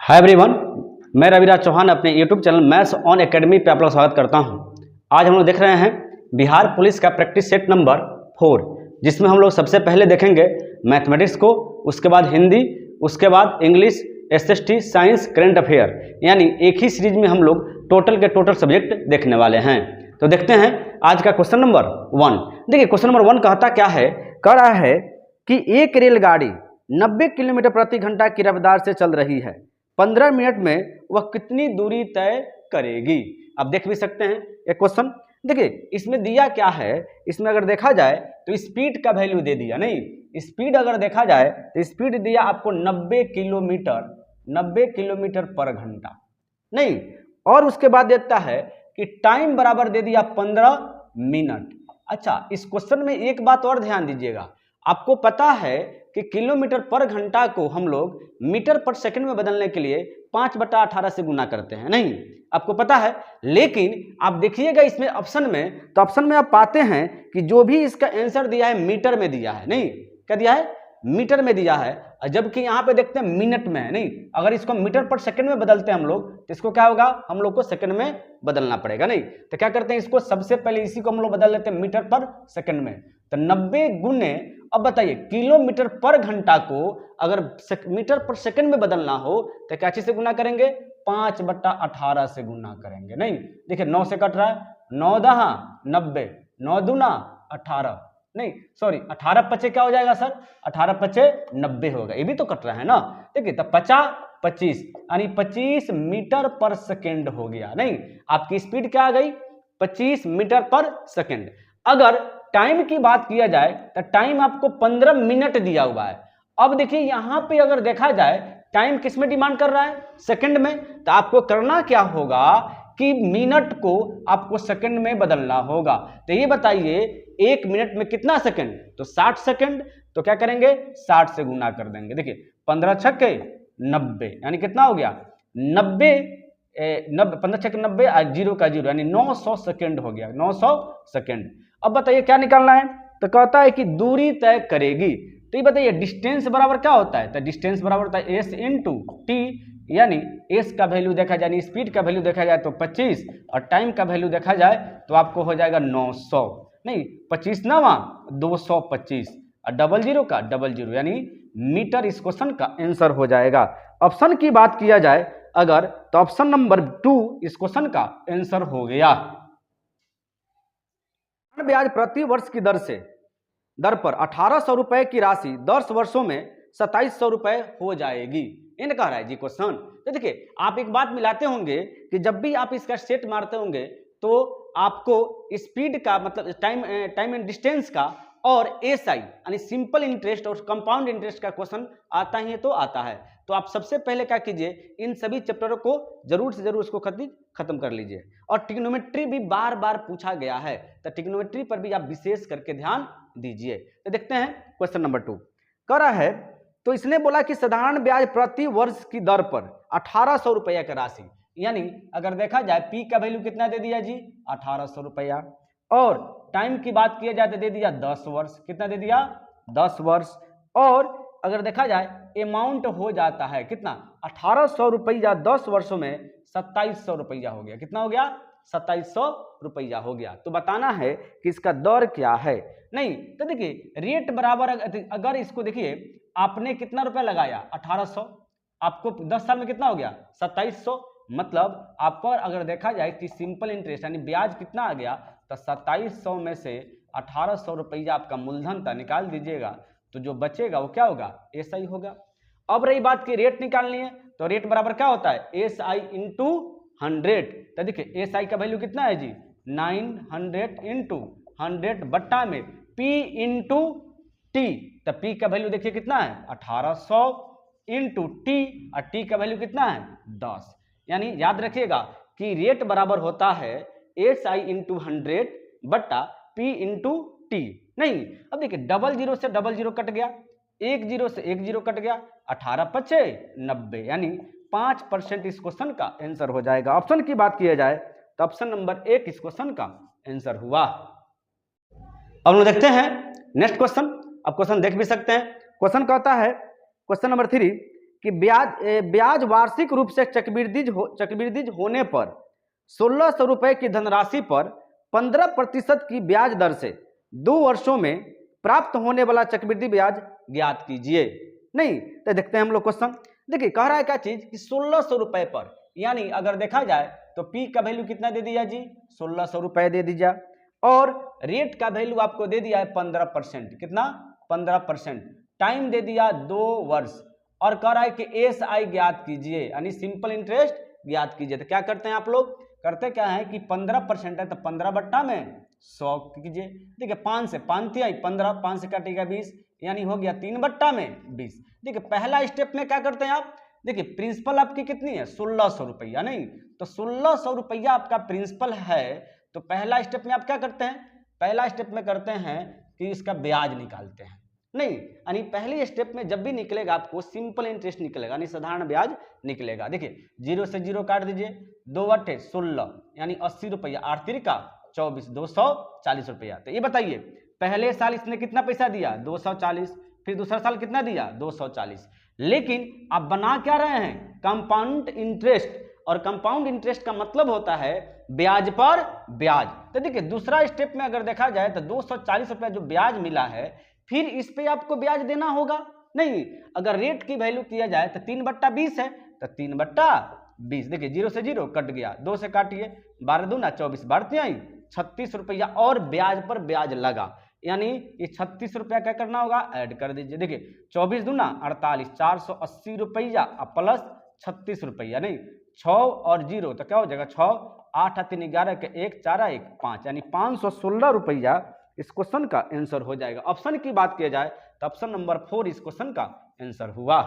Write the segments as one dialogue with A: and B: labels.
A: Hi everyone, मैं रविराज चौहान अपने YouTube channel maths on academy पे आप लोग स्वागत करता हूं। आज हम लोग देख रहे हैं बिहार पुलिस का प्रैक्टिस सेट नंबर 4, जिसमें हम लोग सबसे पहले देखेंगे मैथमेटिक्स को, उसके बाद हिंदी, उसके बाद English, SST, science, current affair, यानी एक ही सीरीज में हम लोग टोटल के टोटल सब्जेक्ट देखने वाले हैं। तो देखते हैं आज का क्वेश्चन नंबर 1। देखिए क्वेश्चन नंबर 1 कहता क्या है, कह रहा है कि एक रेलगाड़ी 90 किलोमीटर प्रति घंटा की रफ्तार से चल रही है, 15 मिनट में वह कितनी दूरी तय करेगी। आप देख भी सकते हैं एक क्वेश्चन। देखिए इसमें दिया क्या है, इसमें अगर देखा जाए तो स्पीड का वैल्यू दे दिया, नहीं स्पीड अगर देखा जाए तो स्पीड दिया आपको 90 किलोमीटर पर घंटा, नहीं, और उसके बाद देता है कि टाइम बराबर दे दिया 15 मिनट। अच्छा, इस क्वेश्चन में एक बात और ध्यान दीजिएगा, आपको पता है कि किलोमीटर पर घंटा को हम लोग मीटर पर सेकंड में बदलने के लिए 5/18 से गुना करते हैं, नहीं, आपको पता है। लेकिन आप देखिएगा इसमें ऑप्शन में, तो ऑप्शन में आप पाते हैं कि जो भी इसका आंसर दिया है मीटर में दिया है, नहीं, क्या दिया है, मीटर में दिया है, जबकि यहाँ पे देखते हैं मिनट में है, नहीं। अगर इसको मीटर पर सेकंड में बदलते हैं हम लोग तो इसको क्या होगा, हम लोग को सेकंड में बदलना पड़ेगा, नहीं। तो क्या करते हैं, इसको सबसे पहले इसी को हम लोग बदल लेते हैं मीटर पर सेकंड में। तो 90 गुने, अब बताइए किलोमीटर पर घंटा को अगर मीटर पर सेकंड में बदलना हो तो क्या चीज से गुना करेंगे, 5/18 से गुना करेंगे, नहीं। देखिए 9 से कट रहा है, 9 दहा 90, 9 दूना 18, नहीं सॉरी 18 पचे क्या हो जाएगा सर, 18 पचे 90 होगा, ये भी तो कट रहा है ना। देखिए तब 50 25 यानी 25 मीटर पर सेकेंड हो गया, नहीं। आपकी स्पीड क्या आ गई, 25 मीटर पर सेकेंड। अगर टाइम की बात किया जाए तो टाइम आपको 15 मिनट दिया हुआ है। अब देखिए यहां पे अगर देखा जाए टाइम किस में डिमांड कर रहा है, सेकंड में, तो आपको करना क्या होगा कि मिनट को आपको सेकंड में बदलना होगा। तो ये बताइए 1 मिनट में कितना सेकंड, तो 60 सेकंड। तो क्या करेंगे, 60 से गुना कर देंगे। देखिए 15 छक्के 90 यानी कितना हो गया, 90 15 छक्के 90, जीरो का जीरो यानी 900 सेकंड हो गया, 900 सेकंड। अब बताइए क्या निकालना है, तो कहता है कि दूरी तय करेगी। तो ये बताइए डिस्टेंस बराबर क्या होता है, तो डिस्टेंस बराबर होता है s इंटू टी, यानी s का वैल्यू देखा जाए, यानी स्पीड का वैल्यू देखा जाए तो 25, और टाइम का वैल्यू देखा जाए तो आपको हो जाएगा 900, नहीं 25 नवा 225, और डबल जीरो का डबल जीरो, यानी मीटर इस क्वेश्चन का आंसर हो जाएगा। ऑप्शन की बात किया जाए अगर, तो ऑप्शन नंबर 2 इस क्वेश्चन का आंसर हो गया। ब्याज प्रति वर्ष की दर पर 1800 रुपए की राशि 10 वर्षों में 2700 रुपए हो जाएगी, इन कह रहा है जी क्वेश्चन। तो देखिए आप एक बात मिलाते होंगे कि जब भी आप इसका सेट मारते होंगे तो आपको स्पीड का मतलब टाइम एंड डिस्टेंस का और एसआई यानी सिंपल इंटरेस्ट और कंपाउंड इंटरेस्ट का क्वेश्चन आता ही तो आता है। तो आप सबसे पहले क्या कीजिए, इन सभी चैप्टरों को जरूर से जरूर इसको खत्म कर लीजिए। और ट्रिग्नोमेट्री भी बार बार पूछा गया है, तो ट्रिग्नोमेट्री पर भी आप विशेष करके ध्यान दीजिए। तो देखते हैं क्वेश्चन नंबर 2 कह रहा है, तो इसने बोला कि साधारण ब्याज प्रति वर्ष की दर पर 1800 रुपया की राशि, यानी अगर देखा जाए पी का वैल्यू कितना दे दिया जी, 1800 रुपया, और टाइम की बात किया जाए तो दे दिया 10 वर्ष, कितना दे दिया 10 वर्ष, और अगर देखा जाए अमाउंट हो जाता है कितना, 1800 रुपया 10 वर्षों में 2700 रुपया हो गया, कितना हो गया 2700 रुपया हो गया। तो बताना है कि इसका दर क्या है, नहीं। तो देखिए रेट बराबर, अगर इसको देखिए आपने कितना रुपया लगाया 1800, आपको 10 साल में कितना हो गया 2700, मतलब आपको अगर देखा जाए कि सिंपल इंटरेस्ट यानी ब्याज कितना आ गया, तो 2700 में से 1800 रुपया आपका मूलधन था, निकाल दीजिएगा, तो जो बचेगा वो क्या होगा, एस आई होगा। अब रही बात की रेट निकालनी है, तो रेट बराबर क्या होता है, एस आई इंटू 100। तो देखिए एस आई का वैल्यू कितना है जी 900 इंटू 100 बट्टा में पी इंटू टी, तो पी का वैल्यू देखिए कितना है 1800 इंटू टी, और टी का वैल्यू कितना है 10। यानी याद रखिएगा कि रेट बराबर होता है एस आई इंटू 100 बट्टा पी इंटू टी, नहीं। अब देखिए डबल जीरो से डबल जीरो कट गया, एक जीरो से एक जीरो कट गया, 18 पचे 90, यानी 5% इस क्वेश्चन का आंसर हो जाएगा। ऑप्शन की बात किया जाए तो ऑप्शन नंबर 1 इस क्वेश्चन का आंसर हुआ। अब हम देखते हैं नेक्स्ट क्वेश्चन। अब क्वेश्चन देख भी सकते हैं। क्वेश्चन कहता है, क्वेश्चन नंबर 3, कि ब्याज वार्षिक रूप से चक्रवृद्धि होने पर 1600 रुपये की धनराशि पर 15% की ब्याज दर से 2 वर्षों में प्राप्त होने वाला चक्रवृद्धि ब्याज ज्ञात कीजिए। नहीं तो देखते हैं हम लोग क्वेश्चन। देखिए कह रहा है क्या चीज कि 1600 रुपये पर, यानी अगर देखा जाए तो पी का वैल्यू कितना दे दिया जी, 1600 रुपये दे दीजिए, और रेट का वैल्यू आपको दे दिया है 15%, कितना 15%, टाइम दे दिया 2 वर्ष, और कह रहा है कि एसआई ज्ञात कीजिए, यानी सिंपल इंटरेस्ट ज्ञात कीजिए। तो क्या करते हैं आप लोग, करते क्या है कि 15% है तो 15 बट्टा में 100 कीजिए। देखिए 5 से 5 थी आई 15, 5 से काटेगा 20, यानी हो गया 3 बट्टा में 20। देखिए पहला स्टेप में क्या करते हैं आप, देखिए प्रिंसिपल आपकी कितनी है 1600 रुपया, नहीं तो 1600 रुपया आपका प्रिंसिपल है। तो पहला स्टेप में आप क्या करते हैं, पहला स्टेप में करते हैं कि इसका ब्याज निकालते हैं। नहीं यानी पहले स्टेप में जब भी निकलेगा आपको सिंपल इंटरेस्ट निकलेगा, यानी साधारण ब्याज निकलेगा। देखिए 0 से 0 काट दीजिए, 2 बटे 16 यानी 80 रुपया, 8 तिरिका 24, 240 रुपया। तो ये बताइए पहले साल इसने कितना पैसा दिया 240, फिर दूसरा साल कितना दिया 240, लेकिन आप बना क्या रहे हैं कंपाउंड इंटरेस्ट, और कंपाउंड इंटरेस्ट का मतलब होता है ब्याज पर ब्याज। तो देखिए दूसरा स्टेप में अगर देखा जाए तो 240 रुपया जो ब्याज मिला है, फिर इस पे आपको ब्याज देना होगा। नहीं अगर रेट की वैल्यू किया जाए तो 3/20 है, तो 3/20, देखिए 0 से 0 कट गया, 2 से काटिए, 12 दूना 24, 12 36 रुपया और ब्याज पर ब्याज लगा, यानी ये 36 रुपया क्या करना होगा ऐड कर दीजिए। देखिए 24 दूना 48, 480 रुपया प्लस 36 रुपया, नहीं 6 और 0 तो क्या हो जाएगा 6, 8 3 11 के 1 4 1 5, यानी 516 रुपया इस क्वेश्चन का आंसर हो जाएगा। ऑप्शन की बात किया जाए तो ऑप्शन नंबर 4 इस क्वेश्चन का आंसर हुआ।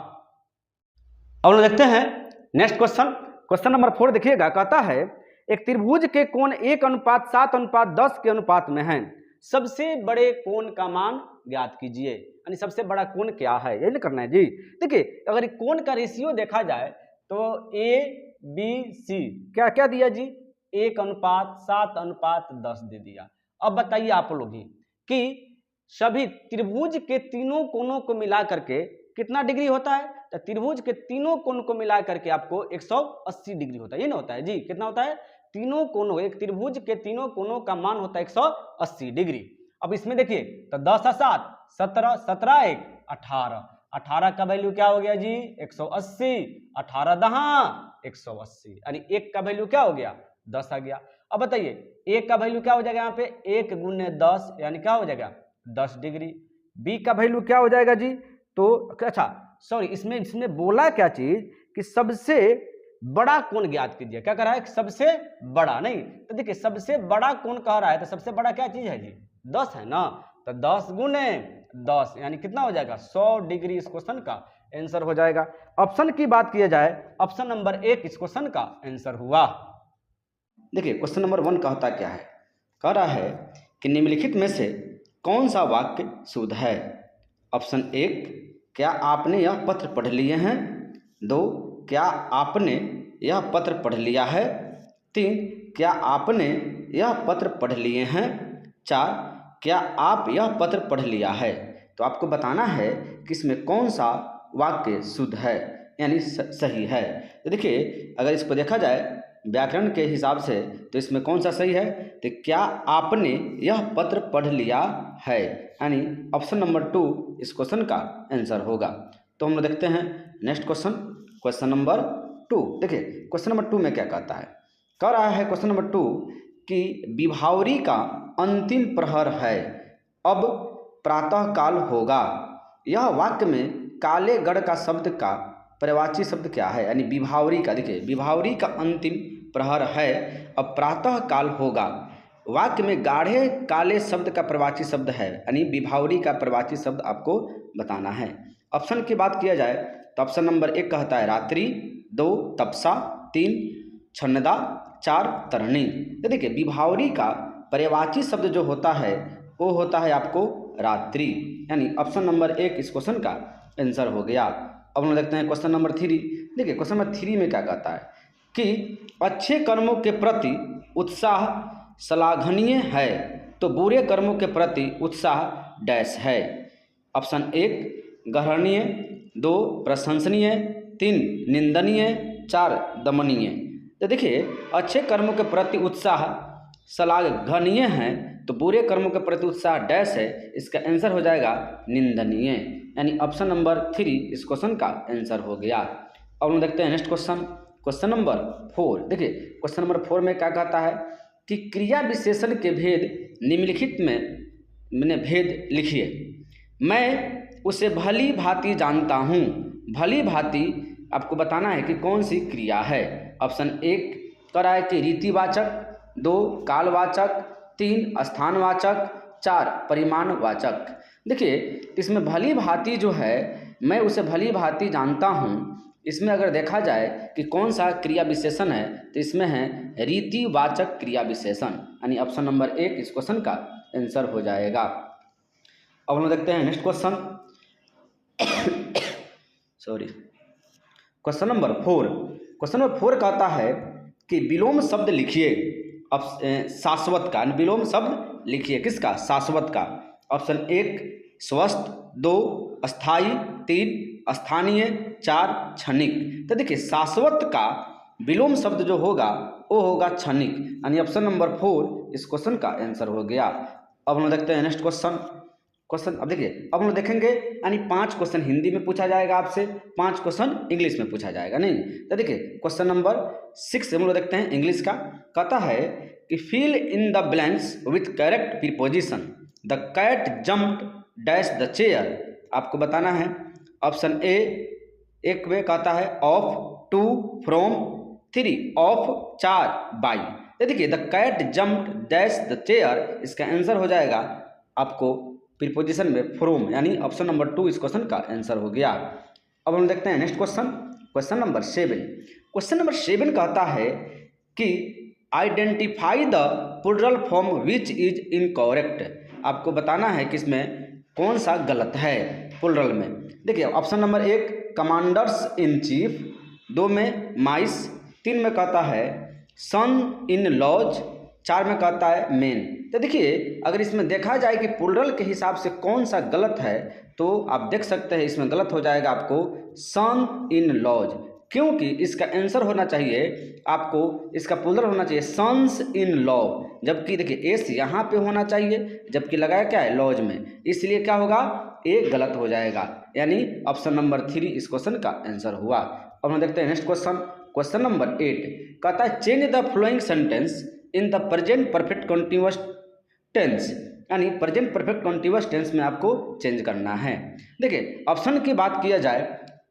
A: अब लोग देखते हैं नेक्स्ट क्वेश्चन, क्वेश्चन नंबर 4 देखिएगा, कहता है एक त्रिभुज के कोण 1:7:10 के अनुपात में है, सबसे बड़े कोण का मान ज्ञात कीजिए। यानी सबसे बड़ा कोण क्या है, यही ना करना है जी। देखिए अगर कोण का रेशियो देखा जाए तो ए बी सी क्या क्या दिया जी, 1:7:10 दे दिया। अब बताइए आप लोग ही कि सभी त्रिभुज के तीनों कोणों को मिला करके कितना डिग्री होता है, तो त्रिभुज के तीनों कोण को मिला करके आपको 180 डिग्री होता है, ये ना होता है जी, कितना होता है तीनों कोणों, एक त्रिभुज के तीनों कोणों का मान होता है 180 डिग्री। अब इसमें देखिए तो 10 और 7 17, 17 1 18, 18 का वैल्यू क्या हो गया जी 180, 18 दहा 180, यानी 1 का वैल्यू क्या हो गया 10 आ गया। अब बताइए 1 का वैल्यू क्या हो जाएगा यहाँ पे 1 गुने 10, यानी क्या हो जाएगा 10 डिग्री। बी का वैल्यू क्या हो जाएगा जी, तो अच्छा सॉरी इसमें बोला क्या चीज कि सबसे बड़ा कोण ज्ञात कीजिए, क्या कर रहा है सबसे बड़ा, नहीं तो देखिए सबसे बड़ा कोण कह रहा है तो सबसे बड़ा क्या चीज है जी 10 है ना, तो 10 गुने 10 यानी कितना हो जाएगा 100 डिग्री इस क्वेश्चन का आंसर हो जाएगा। ऑप्शन की बात किया जाए ऑप्शन नंबर 1 इस क्वेश्चन का आंसर हुआ। देखिए क्वेश्चन नंबर 1 कहता क्या है, कह रहा है कि निम्नलिखित में से कौन सा वाक्य शुद्ध है। ऑप्शन 1 क्या आपने यह पत्र पढ़ लिए हैं, 2 क्या आपने यह पत्र पढ़ लिया है, 3 क्या आपने यह पत्र पढ़ लिए हैं, 4 क्या आप यह पत्र पढ़ लिया है। तो आपको बताना है कि इसमें कौन सा वाक्य शुद्ध है यानी सही है। तो देखिए अगर इसको देखा जाए व्याकरण के हिसाब से तो इसमें कौन सा सही है, तो क्या आपने यह पत्र पढ़ लिया है, यानी ऑप्शन नंबर 2 इस क्वेश्चन का आंसर होगा। तो हम लोग देखते हैं नेक्स्ट क्वेश्चन, क्वेश्चन नंबर 2। देखिए क्वेश्चन नंबर 2 में क्या कहता है, कह रहा है क्वेश्चन नंबर 2 कि विभावरी का अंतिम प्रहर है, अब प्रातः काल होगा। यह वाक्य में काले गढ़ का शब्द का पर्यायवाची शब्द क्या है, यानी विभावरी का, देखिए विभावरी का अंतिम प्रहर है अब प्रातः काल होगा। वाक्य में गाढ़े काले शब्द का पर्यायवाची शब्द है, यानी विभावरी का पर्यायवाची शब्द आपको बताना है। ऑप्शन की बात किया जाए तो ऑप्शन नंबर 1 कहता है रात्रि, 2 तपसा, 3 छन्नदा, 4 तरणी। तो देखिए विभावरी का पर्यायवाची शब्द जो होता है वो होता है आपको रात्रि, यानी ऑप्शन नंबर 1 इस क्वेश्चन का आंसर हो गया। अब हम देखते हैं क्वेश्चन नंबर 3। देखिए क्वेश्चन नंबर 3 में क्या कहता है कि अच्छे कर्मों के प्रति उत्साह श्लाघनीय है, तो बुरे कर्मों के प्रति उत्साह डैश है। ऑप्शन 1 ग्रहणीय, 2 प्रशंसनीय, 3 निंदनीय, 4 दमनीय। तो देखिए अच्छे कर्मों के प्रति उत्साह श्लाघनीय है, तो बुरे कर्मों के प्रति उत्साह डैश है, इसका आंसर हो जाएगा निंदनीय, यानी ऑप्शन नंबर 3 इस क्वेश्चन का आंसर हो गया। अब हम देखते हैं नेक्स्ट क्वेश्चन, क्वेश्चन नंबर 4। देखिए क्वेश्चन नंबर 4 में क्या कहता है कि क्रिया विशेषण के भेद निम्नलिखित में मैंने भेद लिखिए। मैं उसे भली भांति जानता हूँ। भली भांति आपको बताना है कि कौन सी क्रिया है। ऑप्शन 1 करा है कि रीतिवाचक, 2 कालवाचक, 3 स्थानवाचक, 4 परिमाणवाचक। देखिए इसमें भली भांति जो है, मैं उसे भली भांति जानता हूँ, इसमें अगर देखा जाए कि कौन सा क्रिया विशेषण है तो इसमें है रीतिवाचक क्रिया विशेषण, यानी ऑप्शन नंबर 1 इस क्वेश्चन का आंसर हो जाएगा। अब हम देखते हैं next question, sorry question number 4। Question number 4 कहता है कि विलोम शब्द लिखिए। अब शाश्वत का, विलोम शब्द लिखिए किसका, शाश्वत का। ऑप्शन 1 स्वस्थ, 2 अस्थाई, 3 स्थानीय, 4 क्षणिक। तो देखिए शाश्वत का विलोम शब्द जो होगा वो होगा क्षणिक, यानी ऑप्शन नंबर 4 इस क्वेश्चन का आंसर हो गया। अब हम देखते हैं नेक्स्ट क्वेश्चन। अब देखिए अब हम देखेंगे यानी 5 क्वेश्चन हिंदी में पूछा जाएगा आपसे, 5 क्वेश्चन इंग्लिश में पूछा जाएगा। नहीं तो देखिए क्वेश्चन नंबर 6 हम लोग देखते हैं इंग्लिश का। कहता है कि fill in the blanks with correct preposition. The cat jumped dash the chair. आपको बताना है ऑप्शन ए, एक वे कहता है ऑफ, 2 फ्रॉम, 3 ऑफ, 4 बाई। ये देखिए the cat jumped dash the chair, इसका आंसर हो जाएगा आपको प्रीपोजिशन में फ्रॉम, यानी ऑप्शन नंबर 2 इस क्वेश्चन का आंसर हो गया। अब हम देखते हैं next question, question number 7। Question number 7 कहता है कि identify the plural form which is incorrect. आपको बताना है कि इसमें कौन सा गलत है प्लूरल में। देखिए option number 1 commanders in chief, 2 में माइस, 3 में कहता है सन इन लॉज, 4 में कहता है मेन। तो देखिए अगर इसमें देखा जाए कि प्लूरल के हिसाब से कौन सा गलत है तो आप देख सकते हैं इसमें गलत हो जाएगा आपको सन इन लॉज, क्योंकि इसका आंसर होना चाहिए आपको, इसका प्लूरल होना चाहिए सन्स इन लॉ, जबकि देखिए एस यहाँ पे होना चाहिए जबकि लगाया क्या है लॉज में, इसलिए क्या होगा ए गलत हो जाएगा, यानी ऑप्शन नंबर 3 इस क्वेश्चन का आंसर हुआ। अब हम देखते हैं नेक्स्ट क्वेश्चन, क्वेश्चन नंबर 8 कहता है change the flowing sentence in the present perfect continuous tense, यानी प्रेजेंट परफेक्ट कंटिन्यूअस टेंस में आपको चेंज करना है। देखिए ऑप्शन की बात किया जाए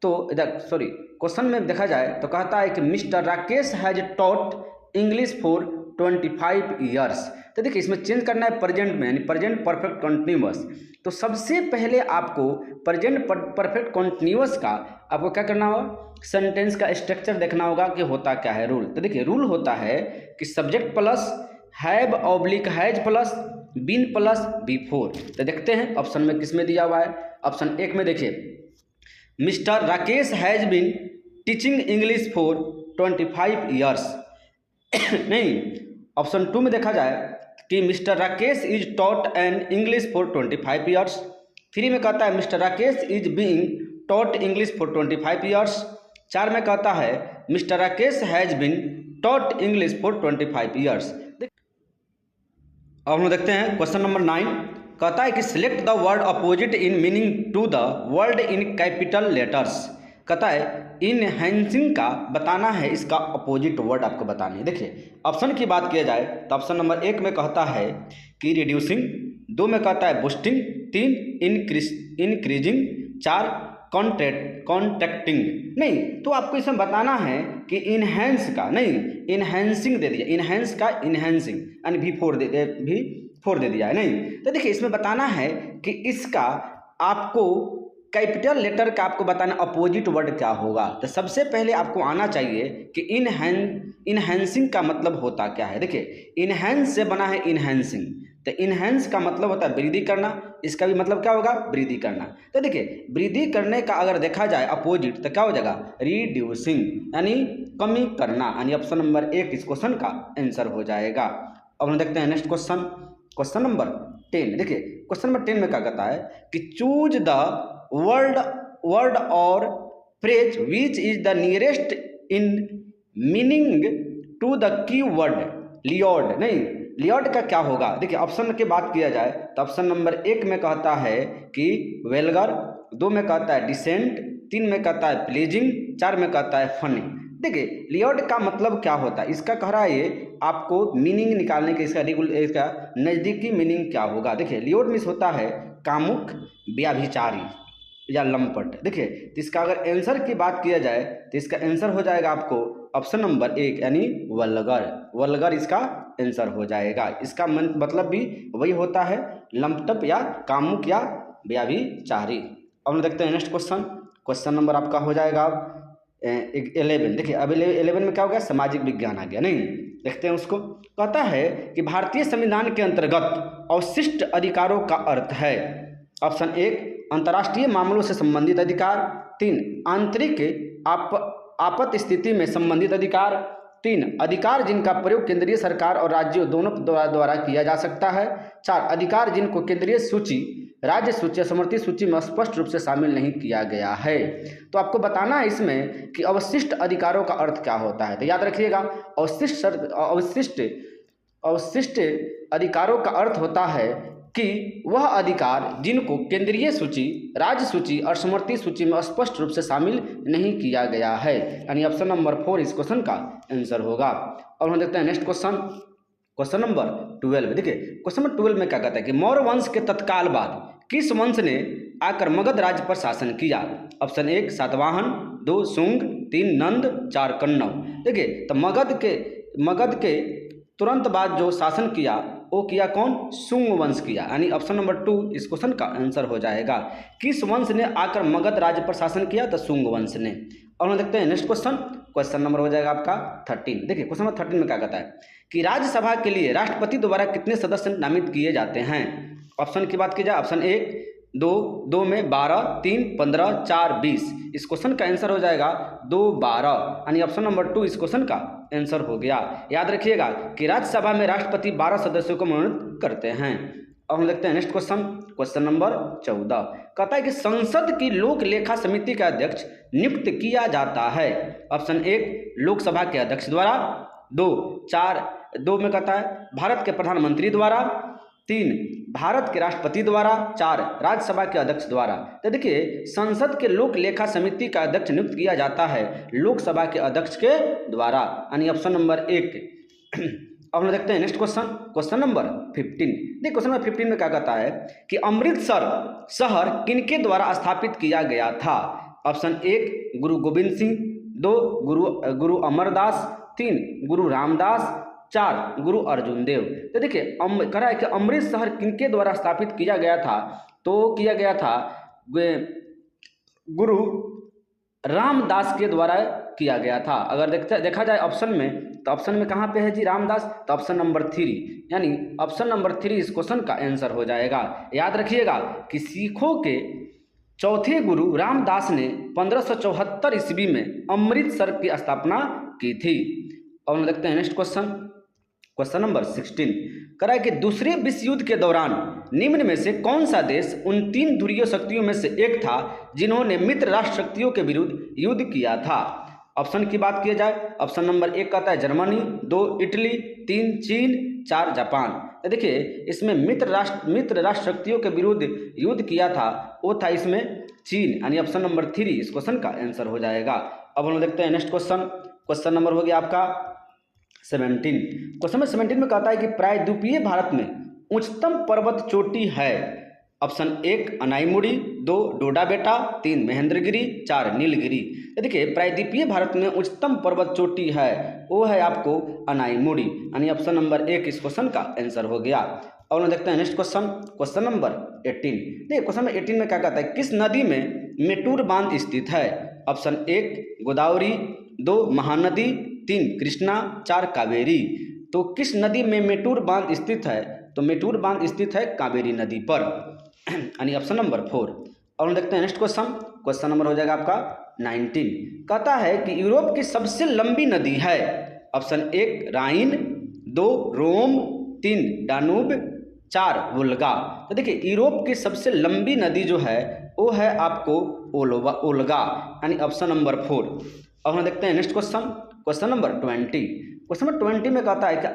A: तो इधर सॉरी क्वेश्चन में देखा जाए तो कहता है कि mister Rakesh has taught English for 25 years. तो देखिए इसमें चेंज करना है प्रेजेंट में, यानी प्रेजेंट परफेक्ट कंटिन्यूअस। तो सबसे पहले आपको प्रेजेंट परफेक्ट कंटिन्यूअस का आपको क्या करना होगा, सेंटेंस का स्ट्रक्चर देखना होगा कि होता क्या है रूल। तो देखिए रूल होता है कि subject plus have oblique has plus been plus before. तो देखते हैं ऑप्शन में किस में दिया हुआ है। ऑप्शन 1 में देखिए mister Rakesh has been teaching English for 25 years. नहीं, ऑप्शन 2 में देखा जाए कि mister Rakesh is taught an English for 25 years. 3 में कहता है mister Rakesh is being taught English for 25 years. 4 में कहता है mister Rakesh has been taught English for 25 years. अब हम देखते हैं क्वेश्चन नंबर 9 कहता है कि select the word opposite in meaning to the word in capital letters. कहता है इनहैंसिंग का बताना है, इसका अपोजिट वर्ड आपको बतानी है। देखिए ऑप्शन की बात किया जाए तो ऑप्शन नंबर 1 में कहता है कि रिड्यूसिंग, 2 में कहता है बूस्टिंग, 3 इंक्रीजिंग, 4 कॉन्ट्रैक्टिंग। नहीं तो आपको इसमें बताना है कि इनहेंस का, नहीं इनहेंसिंग दे दिया, इनहेंस का इनहेंसिंग यानी भी4 दे दिया है। नहीं तो देखिए इसमें बताना है कि इसका आपको कैपिटल लेटर का आपको बताना अपोजिट वर्ड क्या होगा। तो सबसे पहले आपको आना चाहिए कि इनहेंसिंग का मतलब होता क्या है। देखिए इनहेंस से बना है इनहेंसिंग, तो इनहेंस का मतलब होता है वृद्धि करना, इसका भी मतलब क्या होगा वृद्धि करना। तो देखिए वृद्धि करने का अगर देखा जाए अपोजिट तो क्या हो जाएगा रिड्यूसिंग, यानी कमी करना, यानी ऑप्शन नंबर 1 इस क्वेश्चन का आंसर हो जाएगा। अब हम देखते हैं नेक्स्ट क्वेश्चन, क्वेश्चन नंबर 10। देखिए क्वेश्चन नंबर 10 में क्या कहता है कि चूज द वर्ड और phrase which is the nearest in meaning to the key word लियोड। नहीं, लियोड का क्या होगा? देखिए ऑप्शन की बात किया जाए तो ऑप्शन नंबर 1 में कहता है कि वेलगर, 2 में कहता है डिसेंट, 3 में कहता है प्लीजिंग, 4 में कहता है फनी। देखिए लियोड का मतलब क्या होता है, इसका कह रहा है ये आपको मीनिंग निकालने के, इसका नज़दीकी मीनिंग क्या होगा। देखिए लियोड मीन्स होता है कामुक, व्याभिचारी या लंपट। देखिए तो इसका अगर आंसर की बात किया जाए तो इसका आंसर हो जाएगा आपको ऑप्शन नंबर 1 यानी वल्गर। वल्गर इसका आंसर हो जाएगा। इसका मतलब भी वही होता है, लंपटप या कामुक या व्याभिचारी। अब हम देखते हैं नेक्स्ट क्वेश्चन। क्वेश्चन नंबर आपका हो जाएगा 11। देखिए अब 11 में क्या हो गया, सामाजिक विज्ञान आ गया। नहीं, देखते हैं उसको। कहता है कि भारतीय संविधान के अंतर्गत अवशिष्ट अधिकारों का अर्थ है। ऑप्शन 1 अंतर्राष्ट्रीय मामलों से संबंधित अधिकार, 3 आंतरिक आपात स्थिति में संबंधित अधिकार, 3 अधिकार जिनका प्रयोग केंद्रीय सरकार और राज्यों दोनों द्वारा किया जा सकता है, 4 अधिकार जिनको केंद्रीय सूची, राज्य सूची या समवर्ती सूची में स्पष्ट रूप से शामिल नहीं किया गया है। तो आपको बताना है इसमें कि अवशिष्ट अधिकारों का अर्थ क्या होता है। तो याद रखिएगा अवशिष्ट अधिकारों का अर्थ होता है कि वह अधिकार जिनको केंद्रीय सूची, राज्य सूची और समवर्ती सूची में स्पष्ट रूप से शामिल नहीं किया गया है, यानी ऑप्शन नंबर 4 इस क्वेश्चन का आंसर होगा। और हम देखते हैं नेक्स्ट क्वेश्चन, क्वेश्चन नंबर 12। देखिए क्वेश्चन नंबर 12 में क्या कहता है कि मौर्य वंश के तत्काल बाद किस वंश ने आकर मगध राज्य पर शासन किया। ऑप्शन 1 सातवाहन, 2 शुंग, 3 नंद, 4 कन्नौ। देखिए तो मगध के तुरंत बाद जो शासन किया वो किया कौन, शुंग वंश किया, यानी ऑप्शन नंबर 2 इस क्वेश्चन का आंसर हो जाएगा। किस वंश ने आकर मगध राज्य पर शासन किया, तो शुंग वंश ने। और हम देखते हैं नेक्स्ट क्वेश्चन, क्वेश्चन नंबर हो जाएगा आपका 13। देखिए क्वेश्चन नंबर 13 में क्या कहता है कि राज्यसभा के लिए राष्ट्रपति द्वारा कितने सदस्य नामित किए जाते हैं। ऑप्शन की बात की जाए, ऑप्शन 1 2 में 12, 3 15, 4 20। इस क्वेश्चन का आंसर हो जाएगा 2 12, यानी ऑप्शन नंबर 2 इस क्वेश्चन का आंसर हो गया। याद रखिएगा कि राज्यसभा में राष्ट्रपति 12 सदस्यों को मनोनीत करते हैं। अब हम देखते हैं नेक्स्ट क्वेश्चन, क्वेश्चन नंबर 14। कहता है कि संसद की लोक लेखा समिति का अध्यक्ष नियुक्त किया जाता है। ऑप्शन 1 लोकसभा के अध्यक्ष द्वारा, 2 में कहता है भारत के प्रधानमंत्री द्वारा, 3 भारत के राष्ट्रपति द्वारा, 4 राज्यसभा के अध्यक्ष द्वारा। तो देखिए संसद के लोक लेखा समिति का अध्यक्ष नियुक्त किया जाता है लोकसभा के अध्यक्ष के द्वारा, यानी ऑप्शन नंबर 1। अब हम देखते हैं नेक्स्ट क्वेश्चन, क्वेश्चन नंबर 15। देखिए क्वेश्चन नंबर 15 में क्या कहता है कि अमृतसर शहर किनके द्वारा स्थापित किया गया था। ऑप्शन 1 गुरु गोविंद सिंह, 2 गुरु अमरदास, 3 गुरु रामदास, 4 गुरु अर्जुन देव। तो देखिए कह रहा है कि अमृत शहर किनके द्वारा स्थापित किया गया था, तो किया गया था गुरु रामदास के द्वारा किया गया था। अगर देखा जाए ऑप्शन में, तो ऑप्शन में कहाँ पे है जी रामदास, तो ऑप्शन नंबर 3, यानी ऑप्शन नंबर 3 इस क्वेश्चन का आंसर हो जाएगा। याद रखिएगा कि सिखों के चौथे गुरु रामदास ने 1574 ईस्वी में अमृतसर की स्थापना की थी। और हम देखते हैं नेक्स्ट क्वेश्चन, क्वेश्चन नंबर 16। कह रहा है कि दूसरे विश्व युद्ध के दौरान निम्न में से कौन सा देश उन 3 ध्रुवीय शक्तियों में से एक था जिन्होंने मित्र राष्ट्र शक्तियों के विरुद्ध युद्ध किया था। ऑप्शन की बात की जाए, ऑप्शन नंबर 1 कहता है जर्मनी, 2 इटली, 3 चीन, 4 जापान। तो देखिए इसमें मित्र राष्ट्र शक्तियों के विरुद्ध युद्ध किया था, वो था इसमें चीन, यानी ऑप्शन नंबर 3 इस क्वेश्चन का आंसर हो जाएगा। अब हम देखते हैं नेक्स्ट क्वेश्चन, क्वेश्चन नंबर हो गया आपका 17। क्वेश्चन नंबर 17 में कहता है कि प्रायद्वीपीय भारत में उच्चतम पर्वत चोटी है। ऑप्शन 1 अनाईमुड़ी, 2 डोडा बेटा, 3 महेंद्रगिरी, 4 नीलगिरी। तो देखिए प्रायद्वीपीय भारत में उच्चतम पर्वत चोटी है, वो है आपको अनाईमुड़ी, यानी ऑप्शन नंबर 1 इस क्वेश्चन का आंसर हो गया। और हम देखते हैं नेक्स्ट क्वेश्चन, क्वेश्चन नंबर 18। देखिए क्वेश्चन नंबर 18 में क्या कहता है, किस नदी में मेटूर बांध स्थित है। ऑप्शन 1 गोदावरी, 2 महानदी, 3 कृष्णा, 4 कावेरी। तो किस नदी में मेटूर बांध स्थित है, तो मेटूर बांध स्थित है कावेरी नदी पर, यानी ऑप्शन नंबर 4। और हम देखते हैं नेक्स्ट क्वेश्चन, क्वेश्चन नंबर हो जाएगा आपका 19। कहता है कि यूरोप की सबसे लंबी नदी है। ऑप्शन 1 राइन, 2 रोम, 3 डानूब, 4 वोल्गा। तो देखिए यूरोप की सबसे लंबी नदी जो है वो है आपको ओल्गा, यानी ऑप्शन नंबर 4। अब हम देखते हैं next question, question number 20। Question number 20 में कहता है कि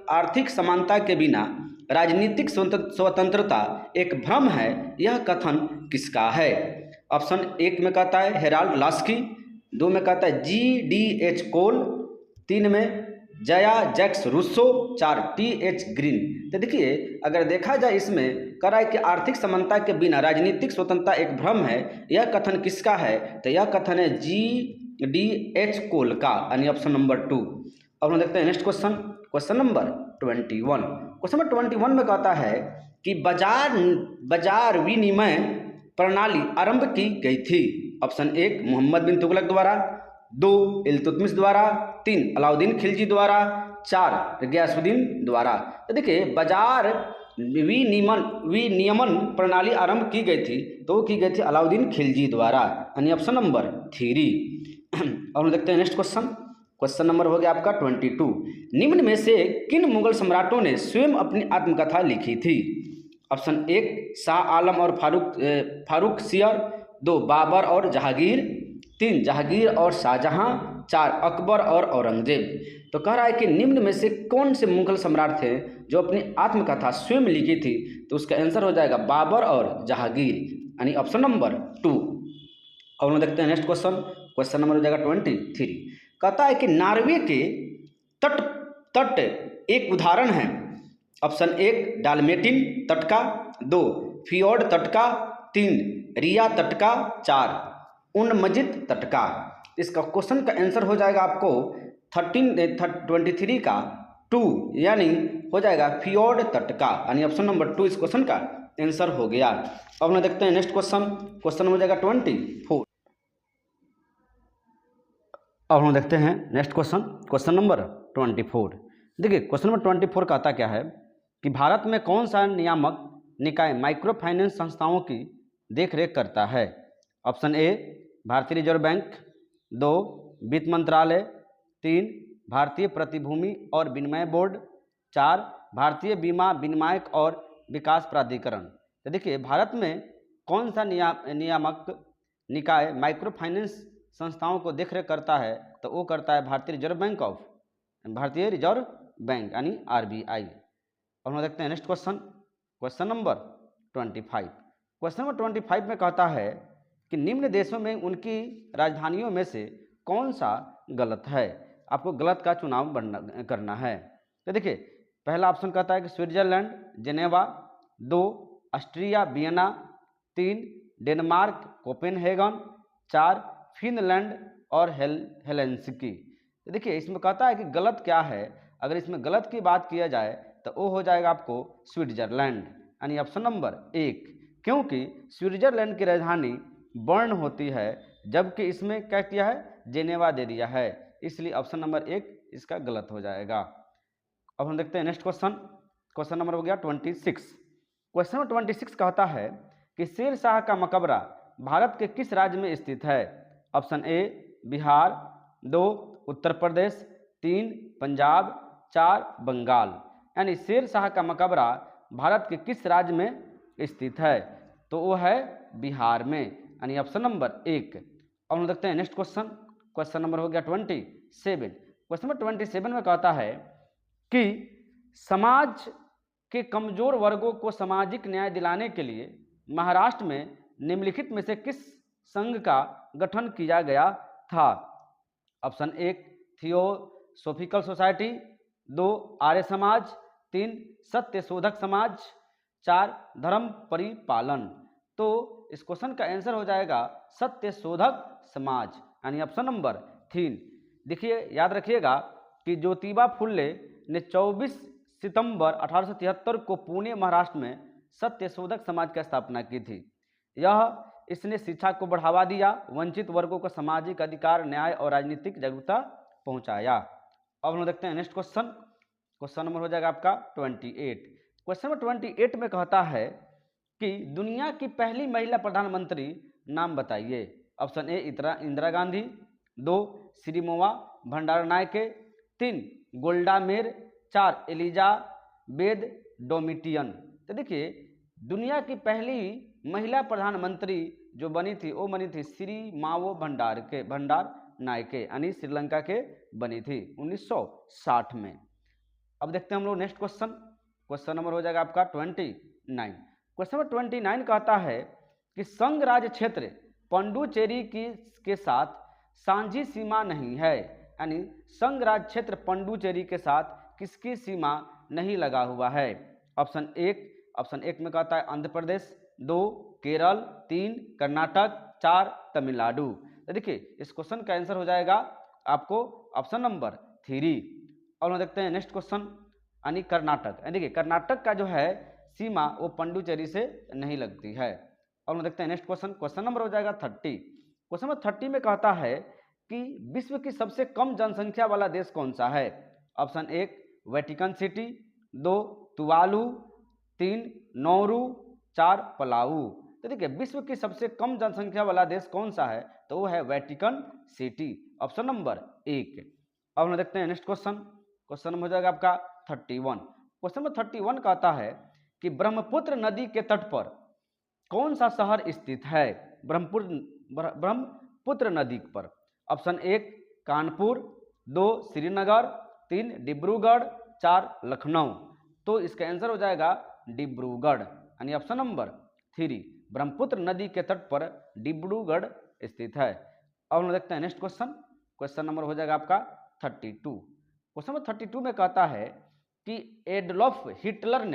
A: आर्थिक समानता के बिना राजनीतिक स्वतंत्रता एक भ्रम है, यह कथन किसका है? ऑप्शन 1 में कहता है हेराल्ड लास्की, 2 में कहता है GDH कोल, 3 में Jean Jacques Rousseau, 4 TH Green. तो देखिए अगर देखा जाए इसमें कह रहा है कि आर्थिक समानता के बिना राजनीतिक स्वतंत्रता एक भ्रम है, यह कथन किसका है? तो यह कथन है GDH कोल का, यानी ऑप्शन नंबर 2। अब हम देखते हैं next question, question number 21। Question number 21 में कहता है कि बाजार विनिमय प्रणाली आरंभ की गई थी। ऑप्शन 1 मोहम्मद बिन तुगलक द्वारा, 2 इल्तुतमिश द्वारा, 3 अलाउद्दीन खिलजी द्वारा, 4 गियासुद्दीन द्वारा। तो देखिए बाजार विनियमन प्रणाली आरंभ की गई थी, तो की गई थी अलाउद्दीन खिलजी द्वारा, यानी ऑप्शन नंबर 3। और हम देखते हैं नेक्स्ट क्वेश्चन, क्वेश्चन नंबर हो गया आपका 22। निम्न में से किन मुगल सम्राटों ने स्वयं अपनी आत्मकथा लिखी थी? ऑप्शन 1 शाह आलम और फारूक सियर, 2 बाबर और जहांगीर, 3 जहांगीर और शाहजहां, 4 अकबर और औरंगजेब। तो कह रहा है कि निम्न में से कौन से मुगल सम्राट थे जो अपनी आत्मकथा स्वयं लिखी थी? तो उसका आंसर हो जाएगा बाबर और जहांगीर, यानी ऑप्शन नंबर 2। और हम देखते हैं नेक्स्ट क्वेश्चन, क्वेश्चन नंबर हो जाएगा 23। कहता है कि नार्वे के तट एक उदाहरण है। ऑप्शन 1 डालमेटिन तट का, 2 फियोर्ड तट का, 3 रिया तट का, 4 उनमजित तट का। इसका क्वेश्चन का आंसर हो जाएगा आपको 23 का 2, यानी हो जाएगा फियोर्ड तट का, यानी ऑप्शन नंबर 2 इस क्वेश्चन का आंसर हो गया। अब हम देखते हैं नेक्स्ट क्वेश्चन, क्वेश्चन हो जाएगा 24। अब हम देखते हैं नेक्स्ट क्वेश्चन, क्वेश्चन नंबर 24। देखिए क्वेश्चन नंबर 24 कहता क्या है कि भारत में कौन सा नियामक निकाय माइक्रो फाइनेंस संस्थाओं की देखरेख करता है? ऑप्शन 1 भारतीय रिजर्व बैंक, 2 वित्त मंत्रालय, 3 भारतीय प्रतिभूति और विनिमय बोर्ड, 4 भारतीय बीमा विनियामक और विकास प्राधिकरण। तो देखिए भारत में कौन सा नियामक निकाय माइक्रो फाइनेंस संस्थाओं को देखरेख करता है? तो वो करता है भारतीय रिजर्व बैंक यानी RBI। और हम देखते हैं next question, question number 25। Question number 25 में कहता है कि निम्न देशों में उनकी राजधानियों में से कौन सा गलत है? आपको गलत का चुनाव करना है। तो देखिए पहला ऑप्शन कहता है कि Switzerland Geneva, 2 Austria Vienna, 3 Denmark Copenhagen, 4 Finland और हेलेंसिकी। तो देखिए इसमें कहता है कि गलत क्या है। अगर इसमें गलत की बात किया जाए तो वो हो जाएगा आपको स्विट्जरलैंड, यानी ऑप्शन नंबर 1, क्योंकि स्विट्जरलैंड की राजधानी बर्न होती है, जबकि इसमें क्या किया है जेनेवा दे दिया है, इसलिए ऑप्शन नंबर 1 इसका गलत हो जाएगा। अब हम देखते हैं नेक्स्ट क्वेश्चन, क्वेश्चन नंबर हो गया 26। क्वेश्चन नंबर 26 कहता है कि शेर शाह का मकबरा भारत के किस राज्य में स्थित है? ऑप्शन 1 बिहार, 2 उत्तर प्रदेश, 3 पंजाब, 4 बंगाल। यानी शेर शाह का मकबरा भारत के किस राज्य में स्थित है? तो वो है बिहार में, यानी ऑप्शन नंबर 1। अब हम देखते हैं नेक्स्ट क्वेश्चन, क्वेश्चन नंबर हो गया 27। क्वेश्चन नंबर 27 में कहता है कि समाज के कमजोर वर्गों को सामाजिक न्याय दिलाने के लिए महाराष्ट्र में निम्नलिखित में से किस संघ का गठन किया गया था? Option 1 theosophical society, 2 Arya Samaj, 3 सत्य शोधक समाज, 4 धर्म परिपालन। तो इस क्वेश्चन का आंसर हो जाएगा सत्य शोधक समाज, यानी ऑप्शन नंबर 3। देखिए याद रखिएगा कि ज्योतिबा फुले ने 24 सितंबर 1873 को पुणे महाराष्ट्र में सत्य शोधक समाज की स्थापना की थी। इसने शिक्षा को बढ़ावा दिया, वंचित वर्गों को सामाजिक अधिकार, न्याय और राजनीतिक जागरूकता पहुंचाया। अब हम देखते हैं नेक्स्ट क्वेश्चन, क्वेश्चन नंबर हो जाएगा आपका 28। क्वेश्चन नंबर 28 में कहता है कि दुनिया की पहली महिला प्रधानमंत्री नाम बताइए। Option A Indira Gandhi, 2 Sirimavo Bandaranaike, 3 Golda Meir, 4 Elizabeth Domitian. तो देखिए दुनिया की पहली महिला प्रधानमंत्री जो बनी थी वो बनी थी श्री मावो भंडार नायके, यानी श्रीलंका के बनी थी 1960 में। अब देखते हैं हम लोग नेक्स्ट क्वेश्चन। क्वेश्चन नंबर हो जाएगा आपका 29। क्वेश्चन नंबर 29 कहता है कि संघ राज्य क्षेत्र पंडुचेरी के साथ साझी सीमा नहीं है, यानी संघ राज्य क्षेत्र पंडुचेरी के साथ किसकी सीमा नहीं लगा हुआ है। ऑप्शन एक में कहता है आंध्र प्रदेश, 2 केरल, 3 कर्नाटक, 4 तमिलनाडु। तो देखिए इस क्वेश्चन का आंसर हो जाएगा आपको ऑप्शन नंबर 3। और देखते हैं नेक्स्ट क्वेश्चन, यानी कर्नाटक। देखिए कर्नाटक का जो है सीमा वो पंडुचेरी से नहीं लगती है। और देखते हैं नेक्स्ट क्वेश्चन। क्वेश्चन नंबर हो जाएगा 30। क्वेश्चन नंबर 30 में कहता है कि विश्व की सबसे कम जनसंख्या वाला देश कौन सा है। Option 1 Vatican city, 2 Tuvalu, 3 Nauru, 4 Palau. तो देखिए विश्व की सबसे कम जनसंख्या वाला देश कौन सा है, तो वो है वेटिकन सिटी, ऑप्शन नंबर 1। अब हम देखते हैं नेक्स्ट क्वेश्चन। क्वेश्चन हो जाएगा आपका 31। क्वेश्चन नंबर 31 कहता है कि ब्रह्मपुत्र नदी के तट पर कौन सा शहर स्थित है। ब्रह्मपुत्र नदी पर ऑप्शन 1 कानपुर, 2 श्रीनगर, 3 डिब्रूगढ़, 4 लखनऊ। तो इसका आंसर हो जाएगा डिब्रूगढ़, यानी ऑप्शन नंबर 3 ब्रह्मपुत्र नदी के तट पर डिब्रूगढ़ स्थित है। अब हम देखते हैं नेक्स्ट क्वेश्चन। क्वेश्चन नंबर हो जाएगा आपका 32। क्वेश्चन नंबर 32 में कहता है कि एडोल्फ हिटलर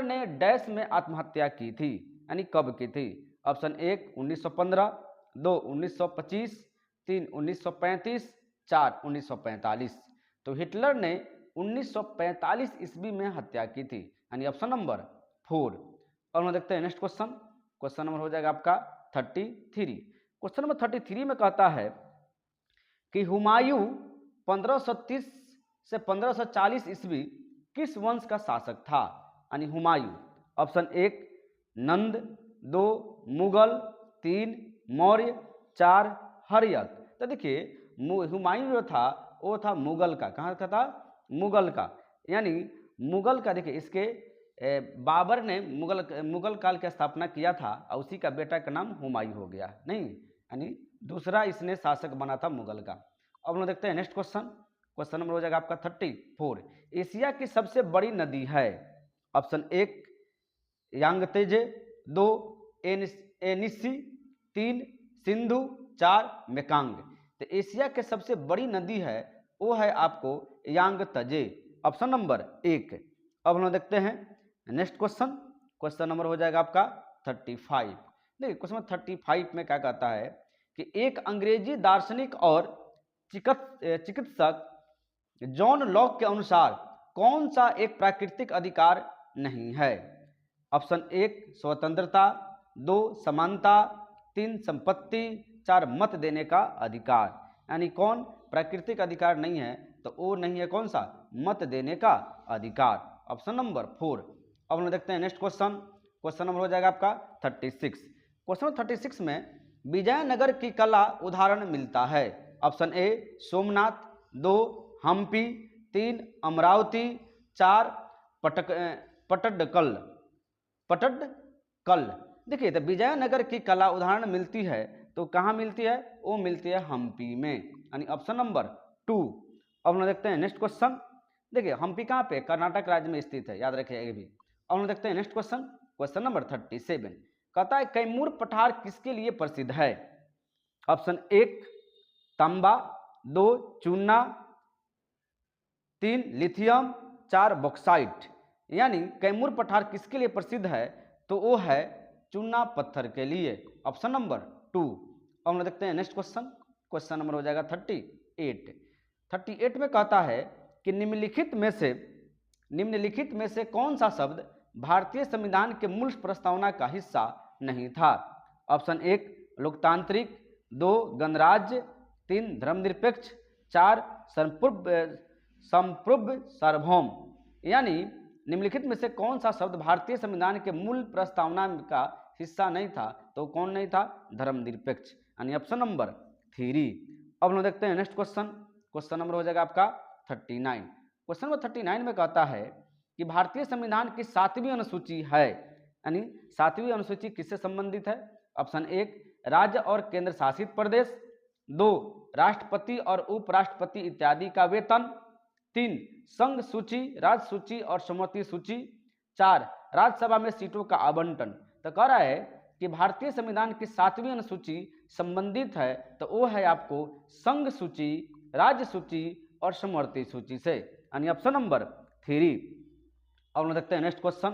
A: ने डैश में आत्महत्या की थी, यानी कब की थी। ऑप्शन 1 1915, 2 1925, 3 1935, 4 1945। तो हिटलर ने 1945 ईस्वी में हत्या की थी, यानी ऑप्शन नंबर 4। और हम देखते हैं नेक्स्ट क्वेश्चन। क्वेश्चन नंबर हो जाएगा आपका 33। क्वेश्चन नंबर 33 में कहता है कि हुमायूं 1530 से 1540 ईस्वी किस वंश का शासक था, यानी हुमायूं। ऑप्शन 1 नंद, 2 मुगल, 3 मौर्य, 4 हर्यक। तो देखिए हुमायूं जो था वो था मुगल का। कहाँ का था? मुगल का। यानी मुगल का देखिए इसके बाबर ने मुगल काल की स्थापना किया था और उसी का बेटा का नाम हुमायूं हो गया, नहीं, यानी दूसरा इसने शासक बना था मुगल का। अब हम देखते हैं नेक्स्ट क्वेश्चन। क्वेश्चन नंबर हो जाएगा आपका 34। एशिया की सबसे बड़ी नदी है। Option 1 यांगत्जे, 2 एनिसी, 3 Sindhu, 4 Mekong. तो एशिया के सबसे बड़ी नदी है वो है आपको यांगत्जे, ऑप्शन नंबर 1। अब हम देखते हैं नेक्स्ट क्वेश्चन। क्वेश्चन नंबर हो जाएगा आपका 35। देखिए क्वेश्चन 35 में क्या कहता है कि एक अंग्रेजी दार्शनिक और चिकित्सक जॉन लॉक के अनुसार कौन सा एक प्राकृतिक अधिकार नहीं है। ऑप्शन 1 स्वतंत्रता, 2 समानता, 3 संपत्ति, 4 मत देने का अधिकार। यानी कौन प्राकृतिक अधिकार नहीं है, तो वो नहीं है कौन सा, मत देने का अधिकार, ऑप्शन नंबर 4। अब हम देखते हैं नेक्स्ट क्वेश्चन। क्वेश्चन नंबर हो जाएगा आपका 36। क्वेश्चन नंबर 36 में विजयनगर की कला उदाहरण मिलता है। Option A Somnath, 2 Hampi, 3 Amaravati, 4 Pattadakal. देखिए तो विजयनगर की कला उदाहरण मिलती है तो कहाँ मिलती है, वो मिलती है हम्पी में, यानी ऑप्शन नंबर 2। अब हम देखते हैं नेक्स्ट क्वेश्चन। देखिए हम्पी कहाँ पे, कर्नाटक राज्य में स्थित है, याद रखिए ये भी। अब हम देखते हैं नेक्स्ट क्वेश्चन। क्वेश्चन नंबर 37 कहता है कैमूर पठार किसके लिए प्रसिद्ध है। ऑप्शन 1 तांबा, 2 चूना, 3 लिथियम, 4 बॉक्साइट। यानी कैमूर पठार किसके लिए प्रसिद्ध है, तो वो है चूना पत्थर के लिए, ऑप्शन नंबर 2। अब हम देखते हैं नेक्स्ट क्वेश्चन। क्वेश्चन नंबर हो जाएगा 38 में कहता है कि निम्नलिखित में से कौन सा शब्द भारतीय संविधान के मूल प्रस्तावना का हिस्सा नहीं था। ऑप्शन 1 लोकतांत्रिक, 2 गणराज्य, 3 धर्मनिरपेक्ष, 4 संप्रभु सार्वभौम। यानी निम्नलिखित में से कौन सा शब्द भारतीय संविधान के मूल प्रस्तावना का हिस्सा नहीं था, तो कौन नहीं था, धर्मनिरपेक्ष, यानी ऑप्शन नंबर 3। अब हम देखते हैं नेक्स्ट क्वेश्चन। क्वेश्चन नंबर हो जाएगा आपका 39। क्वेश्चन नंबर 39 में कहता है कि भारतीय संविधान की 7वीं अनुसूची है, यानी 7वीं अनुसूची किससे संबंधित है? ऑप्शन 1 राज्य और केंद्र शासित प्रदेश, 2 राष्ट्रपति और उपराष्ट्रपति इत्यादि का वेतन, 3 संघ सूची, राज्य सूची और समवर्ती सूची, 4 राज्यसभा में सीटों का आवंटन। तो कह रहा है कि भारतीय संविधान की 7वीं अनुसूची संबंधित है तो वो है आपको संघ सूची, राज्य सूची और समवर्ती सूची से, यानी ऑप्शन नंबर 3। अब हम देखते हैं नेक्स्ट क्वेश्चन।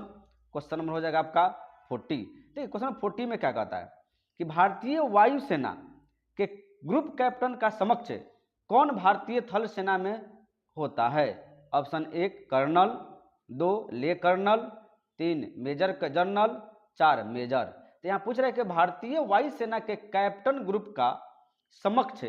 A: क्वेश्चन नंबर हो जाएगा आपका 40। देखिए क्वेश्चन 40 में क्या कहता है कि भारतीय वायुसेना के ग्रुप कैप्टन का समक्ष कौन भारतीय थल सेना में होता है? ऑप्शन 1 कर्नल, 2 ले कर्नल, 3 मेजर जनरल, 4 मेजर। तो यहाँ पूछ रहे हैं कि भारतीय वायुसेना के कैप्टन ग्रुप का समक्ष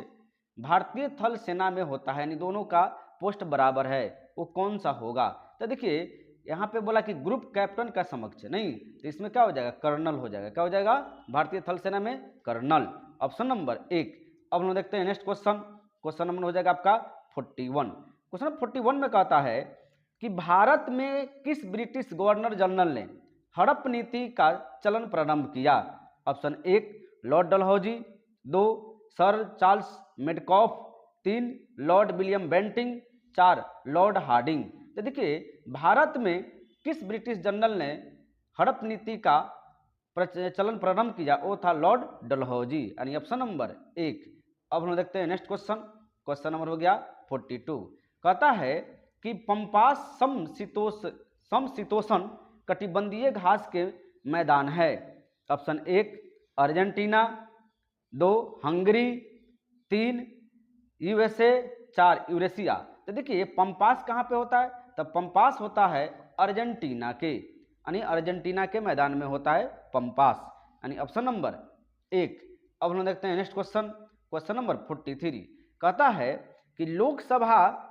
A: भारतीय थल सेना में होता है, यानी दोनों का पोस्ट बराबर है, वो कौन सा होगा? तो देखिए यहाँ पे बोला कि ग्रुप कैप्टन का समक्ष, नहीं तो इसमें क्या हो जाएगा? कर्नल हो जाएगा। क्या हो जाएगा? भारतीय थल सेना में कर्नल, ऑप्शन नंबर 1। अब हम देखते हैं नेक्स्ट क्वेश्चन। क्वेश्चन नंबर हो जाएगा आपका 41। क्वेश्चन 41 में कहता है कि भारत में किस ब्रिटिश गवर्नर जनरल ने हड़प नीति का चलन प्रारंभ किया? Option 1 Lord Dalhousie, 2 Sir Charles Metcalfe, 3 Lord William Bentinck, 4 Lord Hardinge. तो देखिए भारत में किस ब्रिटिश जनरल ने हड़प नीति का चलन प्रारंभ किया? वो था लॉर्ड डलहौजी, यानी ऑप्शन नंबर 1। अब हम देखते हैं नेक्स्ट क्वेश्चन। क्वेश्चन नंबर हो गया 42। कहता है कि पंपास समशीतोष्ण कटिबंधीय घास के मैदान है। Option 1 Argentina, 2 Hungary, 3 USA, 4 Eurasia. तो देखिए पंपास कहाँ पे होता है? तो पंपास होता है अर्जेंटीना के, यानी अर्जेंटीना के मैदान में होता है पंपास, यानी ऑप्शन नंबर 1। अब हम देखते हैं नेक्स्ट क्वेश्चन। क्वेश्चन नंबर 43 कहता है कि लोकसभा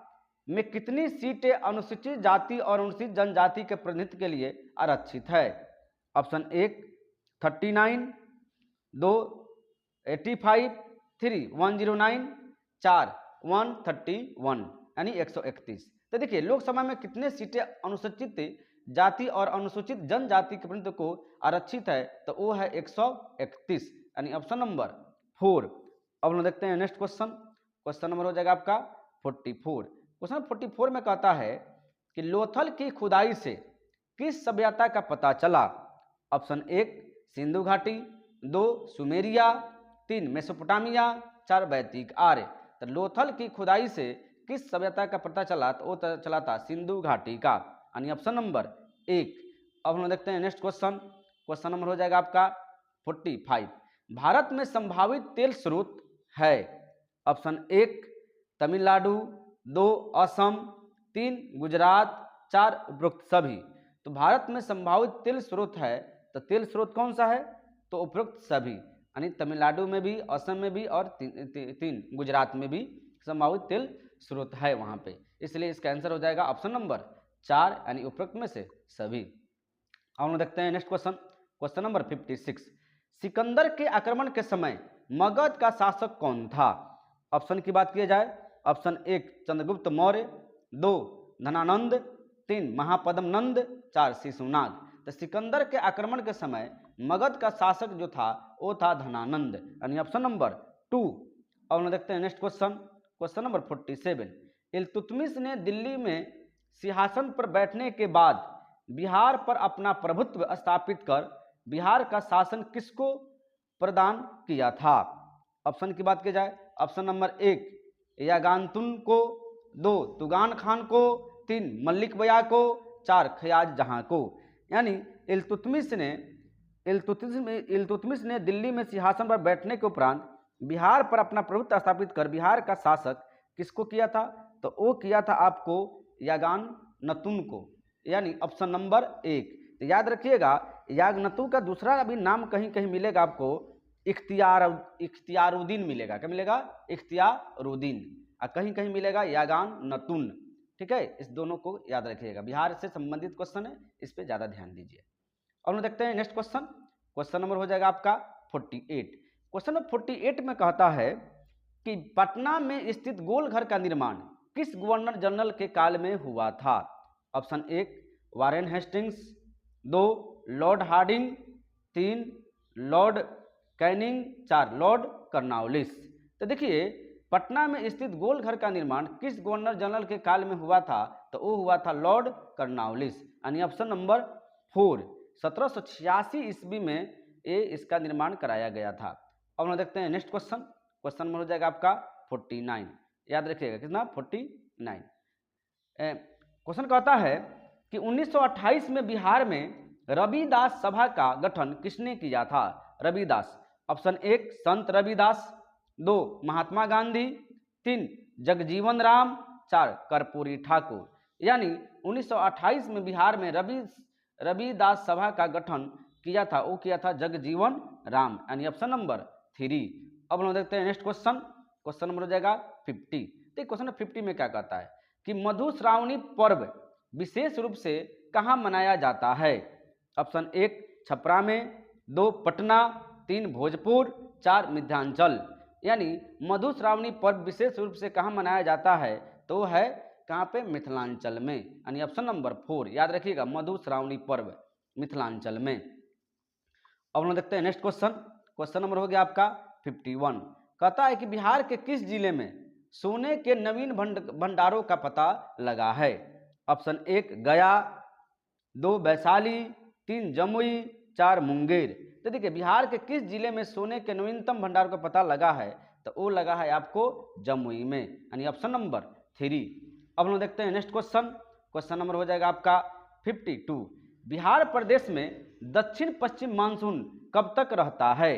A: में कितनी सीटें अनुसूचित जाति और अनुसूचित जनजाति के प्रतिनिधित्व के लिए आरक्षित है? ऑप्शन 1 39, 2 85, 3 109, 4 131, यानी 131। तो देखिए लोकसभा में कितने सीटें अनुसूचित जाति और अनुसूचित जनजाति के प्रतिनिधित्व को आरक्षित है? तो वो है 131, यानी ऑप्शन नंबर 4। अब हम देखते हैं नेक्स्ट क्वेश्चन। क्वेश्चन नंबर हो जाएगा आपका 44। क्वेश्चन 44 में कहता है कि लोथल की खुदाई से किस सभ्यता का पता चला? ऑप्शन 1 सिंधु घाटी, 2 सुमेरिया, 3 मेसोपोटामिया, 4 वैदिक आर्य। तो लोथल की खुदाई से किस सभ्यता का पता चला? तो वो चला था सिंधु घाटी का, यानी ऑप्शन नंबर 1। अब हम देखते हैं नेक्स्ट क्वेश्चन। क्वेश्चन नंबर हो जाएगा आपका 45। भारत में संभावित तेल स्रोत है। ऑप्शन 1 तमिलनाडु, 2 असम, 3 गुजरात, 4 उपरोक्त सभी। तो भारत में संभावित तेल स्रोत है, तो तेल स्रोत कौन सा है? तो उपरोक्त सभी, यानी तमिलनाडु में भी, असम में भी और 3 गुजरात में भी संभावित तेल स्रोत है वहां पे, इसलिए इसका आंसर हो जाएगा ऑप्शन नंबर 4, यानी उपरोक्त में से सभी। अब हम देखते हैं next question. Question number 56। Sikandar के आक्रमण के समय मगध का शासक कौन था? ऑप्शन की बात की जाए, ऑप्शन 1 चंद्रगुप्त मौर्य, 2 धनानंद, 3 महापद्म नंद, 4 शिशुनाग। तो सिकंदर के आक्रमण के समय मगध का शासक जो था वो था धनानंद, यानी ऑप्शन नंबर 2। अब हम देखते हैं next question. Question number 47। Iltutmish ने दिल्ली में सिंहासन पर बैठने के बाद बिहार पर अपना प्रभुत्व स्थापित कर बिहार का शासन किसको प्रदान किया था? ऑप्शन की बात की जाए, ऑप्शन नंबर 1 यागान्तुन को, 2 तुगान खान को, 3 मलिक बया को, 4 खयाज जहां को। यानी इल्तुतमिश ने दिल्ली में सिंहासन पर बैठने के उपरांत बिहार पर अपना प्रभुत्व स्थापित कर बिहार का शासक किसको किया था? तो वो किया था आपको यागानतुन को, यानी ऑप्शन नंबर 1। तो याद रखिएगा यागनतु का दूसरा अभी नाम कहीं कहीं मिलेगा आपको, इख्तियारुद्दीन मिलेगा। क्या मिलेगा? इख्तियारुद्दीन। और कहीं कहीं मिलेगा यागानतुन। ठीक है, इस दोनों को याद रखिएगा, बिहार से संबंधित क्वेश्चन है, इस पर ज्यादा ध्यान दीजिए। और हम देखते हैं नेक्स्ट क्वेश्चन। क्वेश्चन नंबर हो जाएगा आपका 48। क्वेश्चन नंबर 48 में कहता है कि पटना में स्थित गोलघर का निर्माण किस गवर्नर जनरल के काल में हुआ था? Option 1 Warren Hastings, 2 Lord Hardinge, 3 Lord Canning, 4 Lord Cornwallis. तो देखिए पटना में स्थित गोलघर का निर्माण किस गवर्नर जनरल के काल में हुआ था? तो वो हुआ था लॉर्ड कर्नवालिस, यानी ऑप्शन नंबर 4। 1786 ईस्वी में ये इसका निर्माण कराया गया था। अब हम देखते हैं नेक्स्ट क्वेश्चन। क्वेश्चन नंबर हो जाएगा आपका 49, याद रखिएगा कितना 49। क्वेश्चन कहता है कि 1928 में बिहार में रविदास सभा का गठन किसने किया था? रविदास, ऑप्शन 1 संत रविदास, 2 महात्मा गांधी, 3 जगजीवन राम, 4 कर्पूरी ठाकुर। यानी 1928 में बिहार में रविदास सभा का गठन किया था, वो किया था जगजीवन राम, यानी ऑप्शन नंबर 3। अब हम देखते हैं नेक्स्ट क्वेश्चन। क्वेश्चन नंबर हो जाएगा 50। तो क्वेश्चन 50 में क्या कहता है कि मधुश्रावणी पर्व विशेष रूप से कहाँ मनाया जाता है? ऑप्शन 1 छपरा में, 2 पटना, 3 भोजपुर, 4 मध्यांचल। यानी मधुश्रावणी पर्व विशेष रूप से कहाँ मनाया जाता है? तो है कहाँ पे? मिथिलांचल में, यानी ऑप्शन नंबर 4। याद रखिएगा मधुश्रावणी पर्व मिथिलांचल में। अब हम देखते हैं नेक्स्ट क्वेश्चन। क्वेश्चन नंबर हो गया आपका 51। कहता है कि बिहार के किस जिले में सोने के नवीन भंडारों का पता लगा है? ऑप्शन 1 गया, 2 वैशाली, 3 जमुई, 4 मुंगेर। तो देखिए बिहार के किस जिले में सोने के नवीनतम भंडार का पता लगा है? तो वो लगा है आपको जमुई में, यानी ऑप्शन नंबर 3। अब हम देखते हैं नेक्स्ट क्वेश्चन। क्वेश्चन नंबर हो जाएगा आपका 52। बिहार प्रदेश में दक्षिण पश्चिम मानसून कब तक रहता है?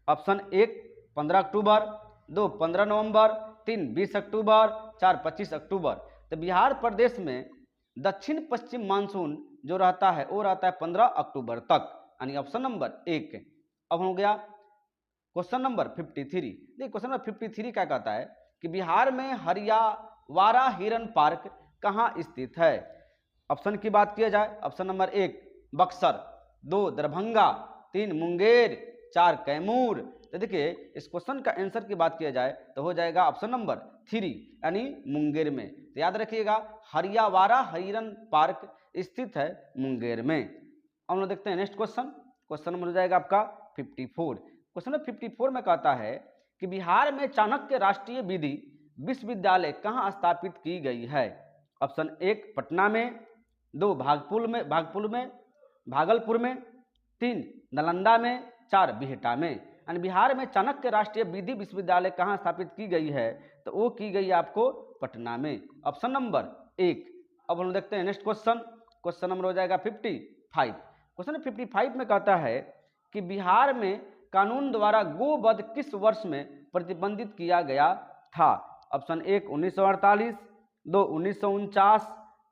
A: ऑप्शन 1 15 अक्टूबर, 2 15 नवंबर, 3 20 अक्टूबर, 4 25 अक्टूबर। तो बिहार प्रदेश में दक्षिण पश्चिम मानसून जो रहता है वो रहता है 15 अक्टूबर तक, यानी ऑप्शन नंबर 1। अब हो गया क्वेश्चन नंबर 53। देखिए क्वेश्चन नंबर 53 क्या कहता है कि बिहार में हरियावारा हिरन पार्क कहाँ स्थित है? ऑप्शन की बात किया जाए, ऑप्शन नंबर 1 बक्सर, 2 दरभंगा, 3 मुंगेर, 4 कैमूर। तो देखिए इस क्वेश्चन का आंसर की बात किया जाए तो हो जाएगा ऑप्शन नंबर 3, यानी मुंगेर में। तो याद रखिएगा हरियावारा हिरन पार्क स्थित है मुंगेर में। अब हम देखते हैं नेक्स्ट क्वेश्चन। क्वेश्चन नंबर हो जाएगा आपका 54। क्वेश्चन नंबर 54 में कहता है कि बिहार में चाणक्य राष्ट्रीय विधि विश्वविद्यालय कहाँ स्थापित की गई है? ऑप्शन 1 पटना में, 2 भागलपुर में, 3 नालंदा में, 4 बिहटा में। यानी बिहार में चाणक्य राष्ट्रीय विधि विश्वविद्यालय कहाँ स्थापित की गई है? तो वो की गई आपको पटना में, ऑप्शन नंबर 1। अब हम देखते हैं नेक्स्ट क्वेश्चन। क्वेश्चन नंबर हो जाएगा 55। क्वेश्चन 55 में कहता है कि बिहार में कानून द्वारा गोवध किस वर्ष में प्रतिबंधित किया गया था? ऑप्शन 1 1948, 2 1949,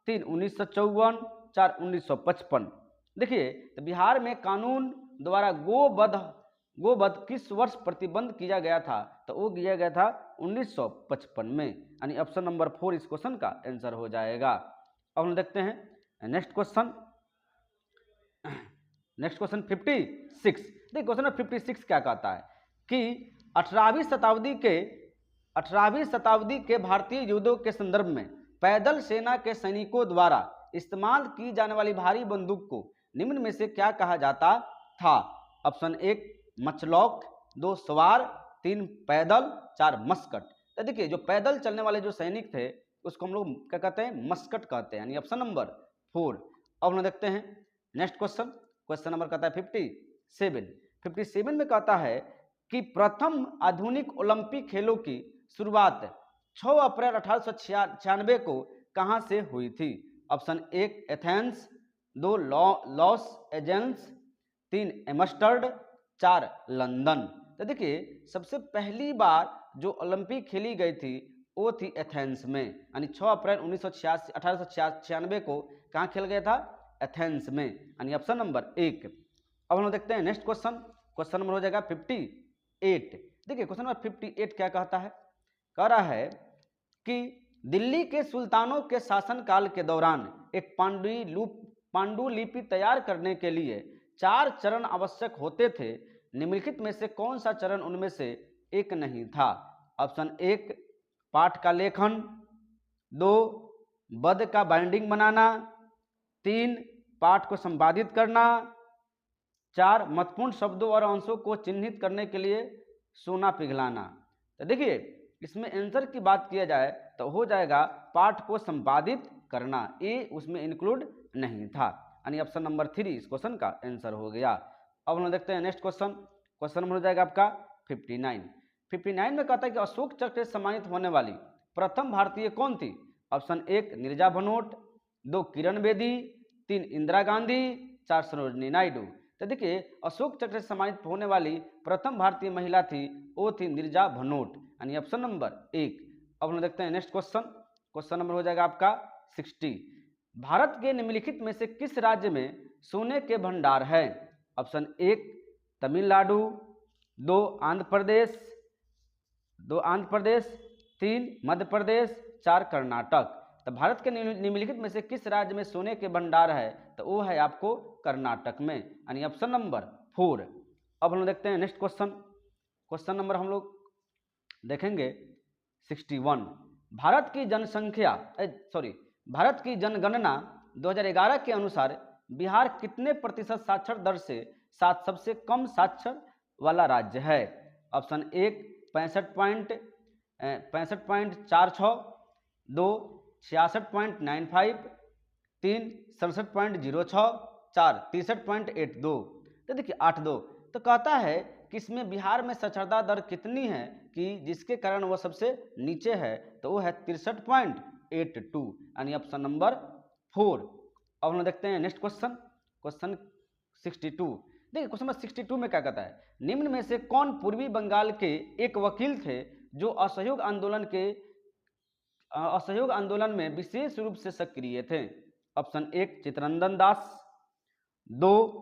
A: 3 1954, 4 1955। देखिए तो बिहार में कानून द्वारा गोवध किस वर्ष प्रतिबंध किया गया था? तो वो किया गया था 1955 में, यानी ऑप्शन नंबर 4 इस क्वेश्चन का आंसर हो जाएगा। अब हम देखते हैं नेक्स्ट क्वेश्चन। Next question 56। देखिए क्वेश्चन 56 क्या कहता है कि 18वीं शताब्दी के भारतीय युद्धों के संदर्भ में पैदल सेना के सैनिकों द्वारा इस्तेमाल की जाने वाली भारी बंदूक को निम्न में से क्या कहा जाता था? ऑप्शन 1 मचलॉक, 2 सवार, 3 पैदल, 4 मस्कट। तो देखिए जो पैदल चलने वाले जो सैनिक थे उसको हम लोग क्या कहते हैं? मस्कट कहते हैं, यानी ऑप्शन नंबर 4। अब हम देखते हैं नेक्स्ट क्वेश्चन। क्वेश्चन नंबर कहता है 57। 57 में कहता है कि प्रथम आधुनिक ओलंपिक खेलों की शुरुआत 6 अप्रैल 1896 को कहां से हुई थी? Option 1 Athens, 2 Los Angeles, 3 Amsterdam, 4 London. तो देखिए सबसे पहली बार जो ओलंपिक खेली गई थी वो थी एथेंस में, यानी 6 अप्रैल 1896 को कहाँ खेल गया था? एथेंस में, यानी ऑप्शन नंबर 1। अब हम देखते हैं नेक्स्ट क्वेश्चन। क्वेश्चन नंबर हो जाएगा 58। देखिए क्वेश्चन नंबर 58 क्या कहता है? कह रहा है कि दिल्ली के सुल्तानों के शासनकाल के दौरान एक पांडुलिपि तैयार करने के लिए 4 चरण आवश्यक होते थे। निम्नलिखित में से कौन सा चरण उनमें से एक नहीं था? ऑप्शन 1 पाठ का लेखन, 2 पद का बाइंडिंग बनाना, 3 पाठ को संपादित करना, 4 महत्वपूर्ण शब्दों और अंशों को चिन्हित करने के लिए सोना पिघलाना। तो देखिए इसमें आंसर की बात किया जाए तो हो जाएगा पाठ को संपादित करना, ए उसमें इंक्लूड नहीं था, यानी ऑप्शन नंबर 3 इस क्वेश्चन का आंसर हो गया। अब हम देखते हैं नेक्स्ट क्वेश्चन। क्वेश्चन नंबर हो जाएगा आपका 59 में कहता है कि अशोक चक्र से सम्मानित होने वाली प्रथम भारतीय कौन थी? ऑप्शन 1 नीरजा भनोट, 2 किरण बेदी, 3 इंदिरा गांधी, 4 सरोजिनी नायडू। तो देखिए अशोक चक्र से सम्मानित होने वाली प्रथम भारतीय महिला थी, वो थी नीरजा भनोट, यानी ऑप्शन नंबर 1। अब हम देखते हैं नेक्स्ट क्वेश्चन। क्वेश्चन नंबर हो जाएगा आपका 60। भारत के निम्नलिखित में से किस राज्य में सोने के भंडार है? ऑप्शन 1 तमिलनाडु, 2 आंध्र प्रदेश, 3 मध्य प्रदेश, 4 कर्नाटक। तो भारत के निम्नलिखित में से किस राज्य में सोने के भंडार है? तो वो है आपको कर्नाटक में, यानी ऑप्शन नंबर 4। अब हम लोग देखते हैं नेक्स्ट क्वेश्चन। क्वेश्चन नंबर हम लोग देखेंगे 61। भारत की जनगणना 2011 के अनुसार बिहार कितने प्रतिशत साक्षर दर से सबसे कम साक्षर वाला राज्य है? ऑप्शन 1 65.46, 2 66.95, 3 67.06, 4 63.82। तो देखिए 82। तो कहता है कि इसमें बिहार में साक्षरता दर कितनी है कि जिसके कारण वो सबसे नीचे है? तो वो है 63.82, यानी ऑप्शन नंबर 4। अब हम देखते हैं नेक्स्ट क्वेश्चन। क्वेश्चन 62। देखिए क्वेश्चन नंबर 62 में क्या कहता है? निम्न में से कौन पूर्वी बंगाल के एक वकील थे जो असहयोग आंदोलन में विशेष रूप से सक्रिय थे? ऑप्शन 1 चित्तरंजन दास, 2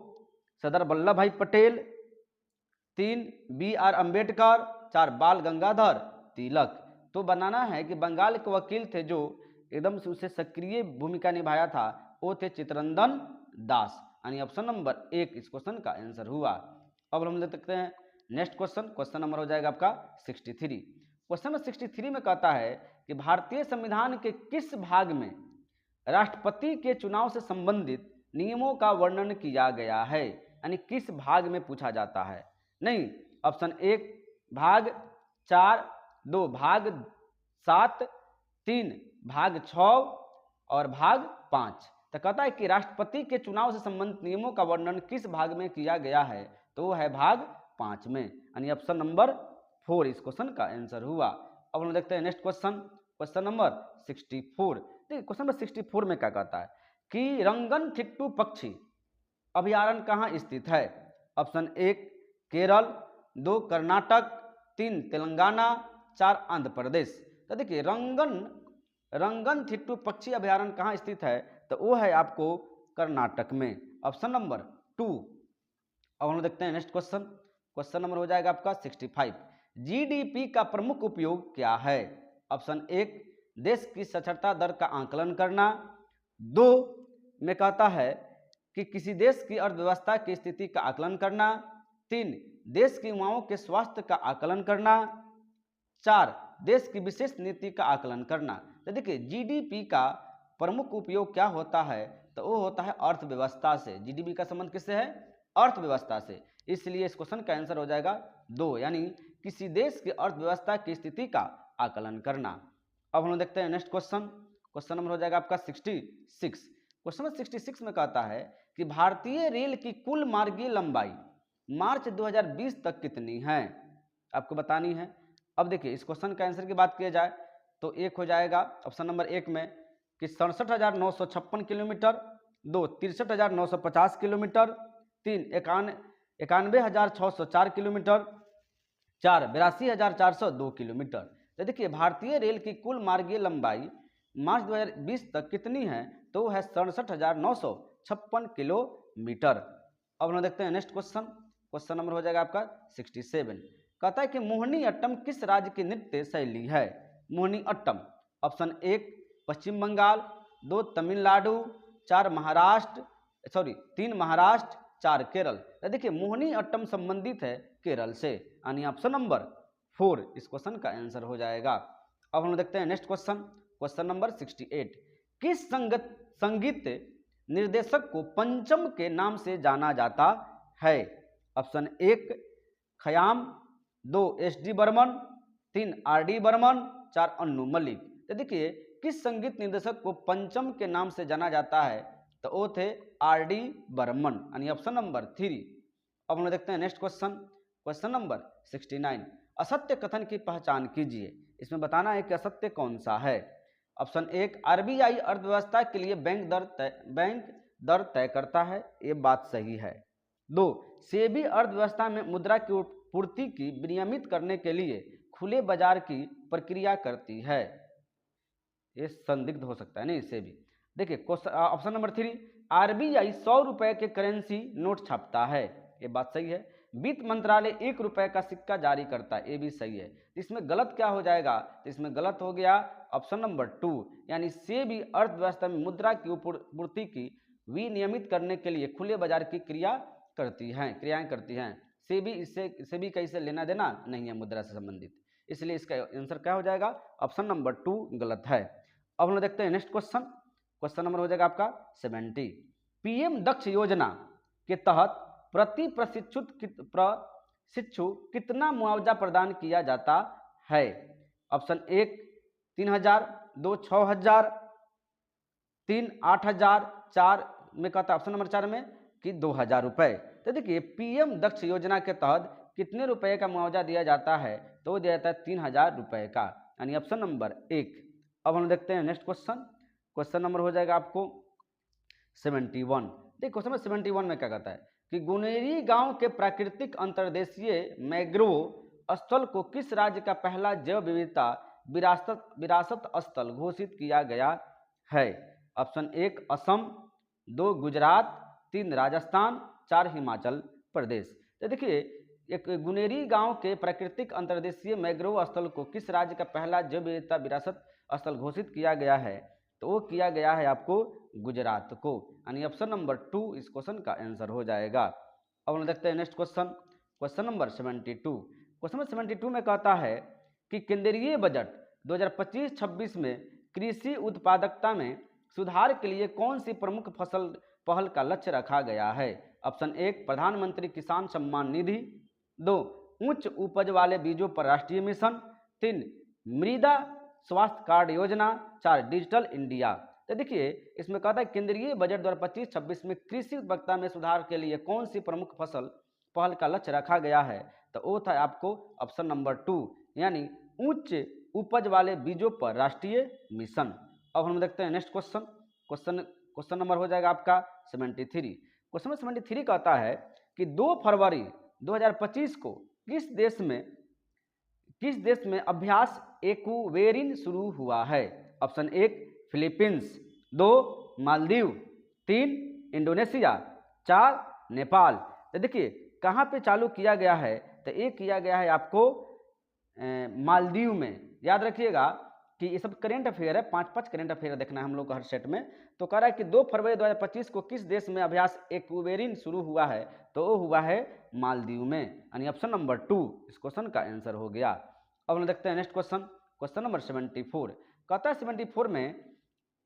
A: सरदार वल्लभ भाई पटेल, 3 BR अम्बेडकर, 4 बाल गंगाधर तिलक। तो बनाना है कि बंगाल के वकील थे जो एकदम से उससे सक्रिय भूमिका निभाया था, वो थे चित्तरंजन दास, यानी ऑप्शन नंबर 1 इस क्वेश्चन का आंसर हुआ। अब हम देखते हैं नेक्स्ट क्वेश्चन। क्वेश्चन नंबर हो जाएगा आपका 63। क्वेश्चन नंबर 63 में कहता है कि भारतीय संविधान के किस भाग में राष्ट्रपति के चुनाव से संबंधित नियमों का वर्णन किया गया है? यानी किस भाग में पूछा जाता है? नहीं, ऑप्शन 1 भाग 4, 2 भाग 7, 3 भाग 6 और भाग 5। तो कहता है कि राष्ट्रपति के चुनाव से संबंधित नियमों का वर्णन किस भाग में किया गया है? तो वो है भाग 5 में, यानी ऑप्शन नंबर 4 इस क्वेश्चन का आंसर हुआ। अब हम देखते हैं नेक्स्ट क्वेश्चन। Question number 64। देखिए क्वेश्चन नंबर 64 में क्या कहता है कि रंगनथिट्टू पक्षी अभयारण्य कहाँ स्थित है? ऑप्शन 1 केरल, 2 कर्नाटक, 3 तेलंगाना, 4 आंध्र प्रदेश। तो देखिए रंगनथिट्टू पक्षी अभयारण्य कहाँ स्थित है? तो वो है आपको कर्नाटक में, ऑप्शन नंबर 2। अब हम देखते हैं नेक्स्ट क्वेश्चन। क्वेश्चन नंबर हो जाएगा आपका 65। जीडीपी का प्रमुख उपयोग क्या है? ऑप्शन 1 देश की साक्षरता दर का आकलन करना, 2 में कहता है कि किसी देश की अर्थव्यवस्था की स्थिति का आकलन करना, 3 देश की युवाओं के स्वास्थ्य का आकलन करना, 4 देश की विशेष नीति का आकलन करना। तो देखिए जीडीपी का प्रमुख उपयोग क्या होता है? तो वो होता है अर्थव्यवस्था से। जीडीपी का संबंध किससे है? अर्थव्यवस्था से। इसलिए इस क्वेश्चन का आंसर हो जाएगा 2, यानी किसी देश की अर्थव्यवस्था की स्थिति का आकलन करना। अब हम देखते हैं नेक्स्ट क्वेश्चन। क्वेश्चन नंबर हो जाएगा आपका 66। क्वेश्चन नंबर 66 में कहता है कि भारतीय रेल की कुल मार्गीय लंबाई मार्च 2020 तक कितनी है? आपको बतानी है। अब देखिए इस क्वेश्चन का आंसर की बात किया जाए तो एक हो जाएगा ऑप्शन नंबर 1 में कि 67,956 किलोमीटर, 2 63,950 किलोमीटर, 3 91,604 किलोमीटर, 4 82,402 किलोमीटर। तो देखिए भारतीय रेल की कुल मार्गीय लंबाई मार्च 2020 तक कितनी है? तो है 67,956 किलोमीटर। अब हम देखते हैं नेक्स्ट क्वेश्चन। क्वेश्चन नंबर हो जाएगा आपका 67। कहता है कि मोहिनी अट्टम किस राज्य की नृत्य शैली है? मोहिनी अट्टम, ऑप्शन 1 पश्चिम बंगाल, 2 तमिलनाडु, 3 महाराष्ट्र, 4 केरल। तो देखिए मोहिनी अट्टम संबंधित है केरल से, यानी ऑप्शन नंबर 4 इस क्वेश्चन का आंसर हो जाएगा। अब हम देखते हैं नेक्स्ट क्वेश्चन। Question number 68। किस संगीत निर्देशक को पंचम के नाम से जाना जाता है? Option 1 Khayyam, 2 SD Burman, 3 RD Burman, 4 Annu Malik. तो देखिए किस संगीत निर्देशक को पंचम के नाम से जाना जाता है? तो वो थे RD बर्मन, यानी ऑप्शन नंबर 3। अब हम देखते हैं नेक्स्ट क्वेश्चन, क्वेश्चन नंबर 69। असत्य कथन की पहचान कीजिए। इसमें बताना है कि असत्य कौन सा है। ऑप्शन 1 RBI अर्थव्यवस्था के लिए बैंक दर तय करता है, ये बात सही है। 2 सेबी अर्थव्यवस्था में मुद्रा की पूर्ति की विनियमित करने के लिए खुले बाजार की प्रक्रिया करती है, ये संदिग्ध हो सकता है नहीं सेबी। देखिए ऑप्शन नंबर 3 RBI 100 रुपए के करेंसी नोट छापता है, ये बात सही है। वित्त मंत्रालय 1 रुपए का सिक्का जारी करता है, ये भी सही है। इसमें गलत क्या हो जाएगा? तो इसमें गलत हो गया ऑप्शन नंबर 2, यानी सेबी अर्थव्यवस्था में मुद्रा की पूर्ति की विनियमित करने के लिए खुले बाजार की क्रियाएं करती हैं। सेबी का इससे लेना देना नहीं है मुद्रा से संबंधित, इसलिए इसका आंसर क्या हो जाएगा? ऑप्शन नंबर 2 गलत है। अब हम देखते हैं नेक्स्ट क्वेश्चन, क्वेश्चन नंबर हो जाएगा आपका 70। PM दक्ष योजना के तहत प्रति प्रशिक्षु कितना मुआवजा प्रदान किया जाता है? ऑप्शन 1 3000, 2 6000, 3 8000, 4 में कहता है ऑप्शन नंबर 4 में कि 2000 रुपए। तो देखिए PM दक्ष योजना के तहत कितने रुपए का मुआवजा दिया जाता है? तो दिया जाता है 3000 रुपए का, यानी ऑप्शन नंबर 1। अब हम देखते हैं नेक्स्ट क्वेश्चन, क्वेश्चन नंबर हो जाएगा आपको 71। देखिए क्वेश्चन नंबर 71 में क्या कहता है कि गुनेरी गांव के प्राकृतिक अंतर्देशीय मैंग्रोव स्थल को किस राज्य का पहला जैव विविधता विरासत स्थल घोषित किया गया है? ऑप्शन 1 असम, 2 गुजरात, 3 राजस्थान, 4 हिमाचल प्रदेश। तो देखिए एक गुनेरी गांव के प्राकृतिक अंतर्देशीय मैंग्रोव स्थल को किस राज्य का पहला जैव विविधता विरासत स्थल घोषित किया गया है? तो वो किया गया है आपको गुजरात को, यानी ऑप्शन नंबर 2 इस क्वेश्चन का आंसर हो जाएगा। अब हम देखते हैं next question, question number 72। Question number 72 में कहता है कि केंद्रीय बजट 2025-26 में कृषि उत्पादकता में सुधार के लिए कौन सी प्रमुख फसल पहल का लक्ष्य रखा गया है? ऑप्शन 1 प्रधानमंत्री किसान सम्मान निधि, 2 उच्च उपज वाले बीजों पर राष्ट्रीय मिशन, 3 मृदा स्वास्थ्य कार्ड योजना, 4 डिजिटल इंडिया। तो देखिए इसमें कहता है केंद्रीय बजट 2025-26 में कृषि उत्पादकता में सुधार के लिए कौन सी प्रमुख फसल पहल का लक्ष्य रखा गया है? तो वो था आपको ऑप्शन नंबर 2, यानी उच्च उपज वाले बीजों पर राष्ट्रीय मिशन। अब हम देखते हैं नेक्स्ट क्वेश्चन नंबर हो जाएगा आपका 73। क्वेश्चन नंबर 73 कहता है कि 2 फरवरी 2025 को किस देश में अभ्यास एक्वेरिन शुरू हुआ है? Option 1 Philippines, 2 Maldives, 3 Indonesia, 4 Nepal. तो देखिए कहाँ पे चालू किया गया है? तो ये किया गया है आपको मालदीव में। याद रखिएगा कि ये सब करेंट अफेयर है, 5-5 करेंट अफेयर देखना है हम लोग को हर सेट में। तो कह रहा है कि 2 फरवरी 2025 को किस देश में अभ्यास एक्वेरिन शुरू हुआ है? तो वो हुआ है मालदीव में, यानी ऑप्शन नंबर 2 इस क्वेश्चन का आंसर हो गया। अब हम देखते हैं नेक्स्ट क्वेश्चन, क्वेश्चन नंबर 74। कहता है 74 में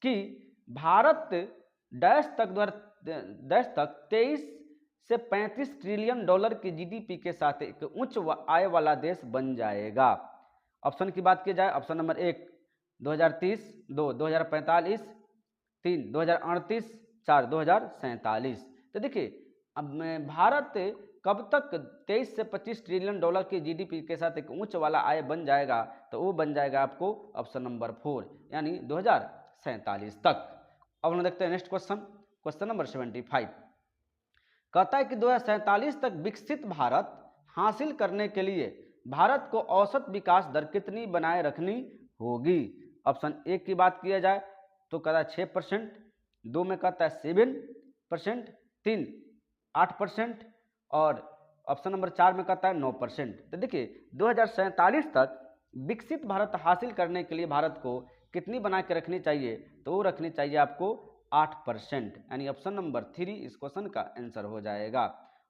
A: कि भारत डैश तक 23 से 35 ट्रिलियन डॉलर की GDP के साथ एक उच्च आय वाला देश बन जाएगा। ऑप्शन की बात की जाए, ऑप्शन नंबर 1 2030, 2 2045, 3 2038, 4 2047। तो देखिए अब भारत कब तक 23 से 25 ट्रिलियन डॉलर की GDP के साथ एक उच्च वाला आय बन जाएगा? तो वो बन जाएगा आपको ऑप्शन नंबर 4, यानी 2047 तक। अब हम देखते हैं नेक्स्ट क्वेश्चन, क्वेश्चन नंबर 75। कहता है कि 2047 तक विकसित भारत हासिल करने के लिए भारत को औसत विकास दर कितनी बनाए रखनी होगी? ऑप्शन 1 की बात किया जाए तो कहता है 6%, 2 में कहता है 7%, 3 8% और ऑप्शन नंबर 4 में कहता है 9%। तो देखिए 2047 तक विकसित भारत हासिल करने के लिए भारत को कितनी बना के रखनी चाहिए? तो वो रखनी चाहिए आपको 8%, यानी ऑप्शन नंबर 3 इस क्वेश्चन का आंसर हो जाएगा।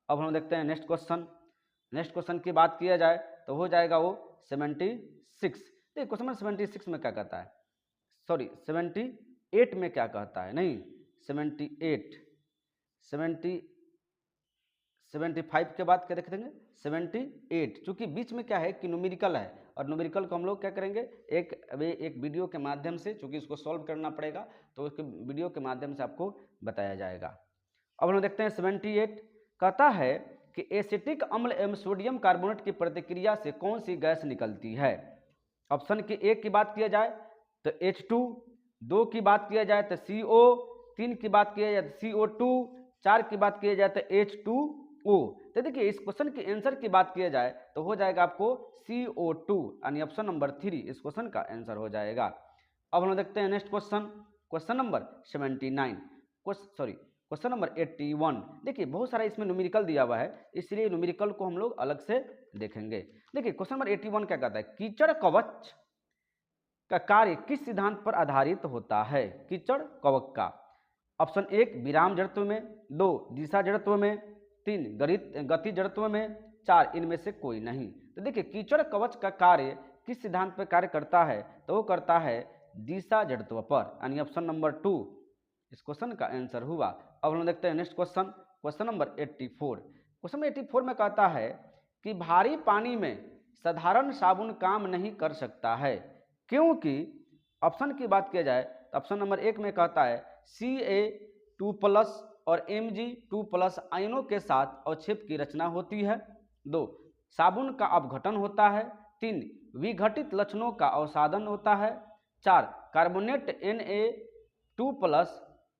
A: अब हम देखते हैं नेक्स्ट क्वेश्चन की बात किया जाए तो हो जाएगा वो 76। देखिए क्वेश्चन नंबर 76 में क्या कहता है, सॉरी 78 में क्या कहता है, नहीं 78 75 के बाद क्या देख देंगे 78, चूंकि बीच में क्या है कि न्यूमेरिकल है, और न्यूमेरिकल को हम लोग क्या करेंगे एक वीडियो के माध्यम से, चूंकि इसको सॉल्व करना पड़ेगा तो उसके वीडियो के माध्यम से आपको बताया जाएगा। अब हम देखते हैं 78 कहता है कि एसिटिक अम्ल एवं सोडियम कार्बोनेट की प्रतिक्रिया से कौन सी गैस निकलती है। ऑप्शन के एक की बात किया जाए तो H2, 2 की बात किया जाए तो CO, 3 की बात किया जाए तो CO2, 4 की बात किया जाए तो H2O। तो देखिए इस क्वेश्चन के आंसर की बात किया जाए तो हो जाएगा आपको CO2, यानी ऑप्शन नंबर 3 इस क्वेश्चन का आंसर हो जाएगा। अब हम देखते हैं next question, question number 79, question number 81। देखिए बहुत सारा इसमें न्यूमेरिकल दिया हुआ है, इसलिए न्यूमेरिकल को हम लोग अलग से देखेंगे। देखिए क्वेश्चन नंबर 81 क्या कहता है, कीचड़ कवच का कार्य किस सिद्धांत पर आधारित होता है। कीचड़ कवच का ऑप्शन 1 विराम जड़त्व में, 2 दिशा जड़त्व में, 3 गति जड़त्व में, 4 इनमें से कोई नहीं। तो देखिए कीचड़ कवच का कार्य किस सिद्धांत पर कार्य करता है, तो वो करता है दिशा जड़त्व पर, यानी ऑप्शन नंबर 2 इस क्वेश्चन का आंसर हुआ। अब हम देखते हैं next question, question number 84। Question number 84 में कहता है कि भारी पानी में साधारण साबुन काम नहीं कर सकता है, क्योंकि ऑप्शन की बात किया जाए तो ऑप्शन नंबर 1 में कहता है Ca2+ और Mg2+ आयनों के साथ अवक्षेप की रचना होती है, 2 साबुन का अपघटन होता है, 3 विघटित लक्षणों का अवसादन होता है, 4 कार्बोनेट Na2+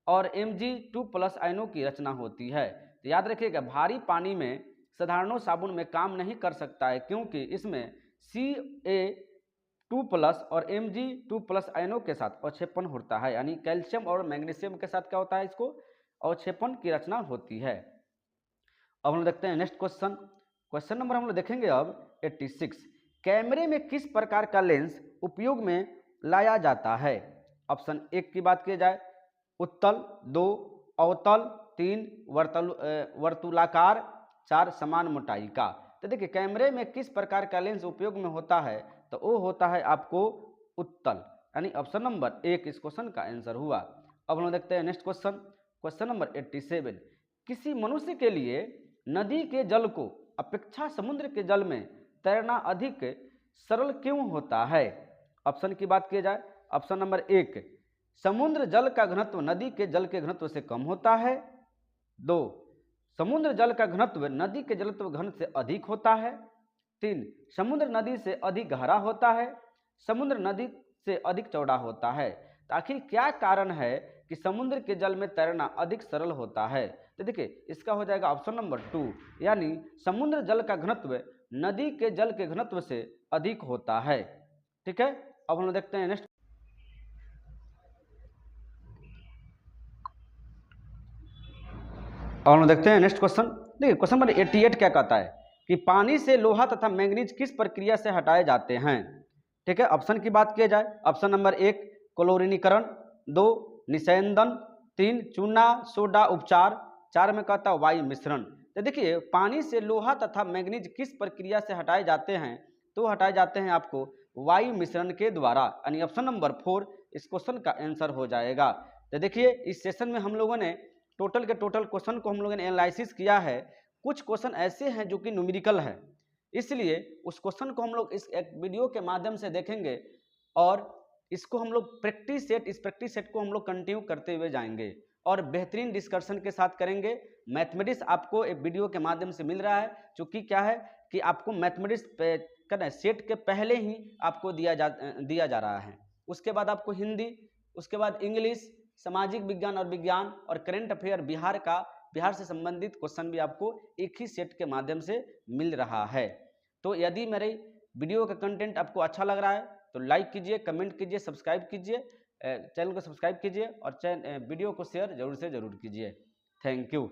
A: और Mg2+ आयनों की रचना होती है। तो याद रखिएगा भारी पानी में साधारण साबुन में काम नहीं कर सकता है, क्योंकि इसमें Ca2+ और Mg2+ आयनों के साथ अवक्षेपण होता है, यानी कैल्शियम और मैग्नीशियम के साथ क्या होता है, इसको अवक्षेपण की रचना होती है। अब हम देखते हैं नेक्स्ट क्वेश्चन, क्वेश्चन नंबर हम लोग देखेंगे अब 86। कैमरे में किस प्रकार का लेंस उपयोग में लाया जाता है। ऑप्शन 1 की बात की जाए उत्तल, 2 अवतल, 3 वर्तुलाकार, 4 समान मोटाई का। तो देखिए कैमरे में किस प्रकार का लेंस उपयोग में होता है, तो वो होता है आपको उत्तल, यानी ऑप्शन नंबर 1 इस क्वेश्चन का आंसर हुआ। अब हम देखते हैं नेक्स्ट क्वेश्चन, क्वेश्चन नंबर 87। किसी मनुष्य के लिए नदी के जल को अपेक्षा समुद्र के जल में तैरना अधिक सरल क्यों होता है। ऑप्शन की बात की जाए ऑप्शन नंबर 1 समुद्र जल का घनत्व नदी के जल के घनत्व से कम होता है, 2 समुद्र जल का घनत्व नदी के जलत्व घनत्व से अधिक होता है, 3 समुद्र नदी से अधिक गहरा होता है, समुद्र नदी से अधिक चौड़ा होता है। तो आखिर क्या कारण है कि समुद्र के जल में तैरना अधिक सरल होता है। तो देखिए इसका हो जाएगा ऑप्शन नंबर 2, यानी समुद्र जल का घनत्व नदी के जल के घनत्व से अधिक होता है। ठीक है, अब हम देखते हैं नेक्स्ट, और हम देखते हैं नेक्स्ट क्वेश्चन। देखिए क्वेश्चन नंबर 88 क्या कहता है कि पानी से लोहा तथा मैंगनीज किस प्रक्रिया से हटाए जाते हैं। ठीक है, ऑप्शन की बात की जाए ऑप्शन नंबर 1 क्लोरीनीकरण, 2 निस्यंदन, 3 चूना सोडा उपचार, 4 में कहता है वायु मिश्रण। तो देखिए पानी से लोहा तथा मैंगनीज किस प्रक्रिया से हटाए जाते हैं, तो हटाए जाते हैं आपको वायु मिश्रण के द्वारा, यानी ऑप्शन नंबर 4 इस क्वेश्चन का आंसर हो जाएगा। तो देखिए इस सेशन में हम लोगों ने टोटल के टोटल क्वेश्चन को हम लोगों ने एनालिसिस किया है। कुछ क्वेश्चन ऐसे हैं जो कि न्यूमेरिकल है, इसलिए उस क्वेश्चन को हम लोग इस एक वीडियो के माध्यम से देखेंगे और इसको हम लोग प्रैक्टिस सेट को हम लोग कंटिन्यू करते हुए जाएंगे और बेहतरीन डिस्कशन के साथ करेंगे। मैथमेटिक्स आपको एक वीडियो के माध्यम से मिल रहा है, चूँकि क्या है कि आपको मैथमेटिक्स करना सेट के पहले ही आपको दिया जा रहा है। उसके बाद आपको हिंदी, उसके बाद इंग्लिश, सामाजिक विज्ञान और विज्ञान और करंट अफेयर बिहार से संबंधित क्वेश्चन भी आपको एक ही सेट के माध्यम से मिल रहा है। तो यदि मेरे वीडियो का कंटेंट आपको अच्छा लग रहा है तो लाइक कीजिए, कमेंट कीजिए, सब्सक्राइब कीजिए, चैनल को सब्सक्राइब कीजिए और वीडियो को शेयर जरूर से जरूर कीजिए। Thank you.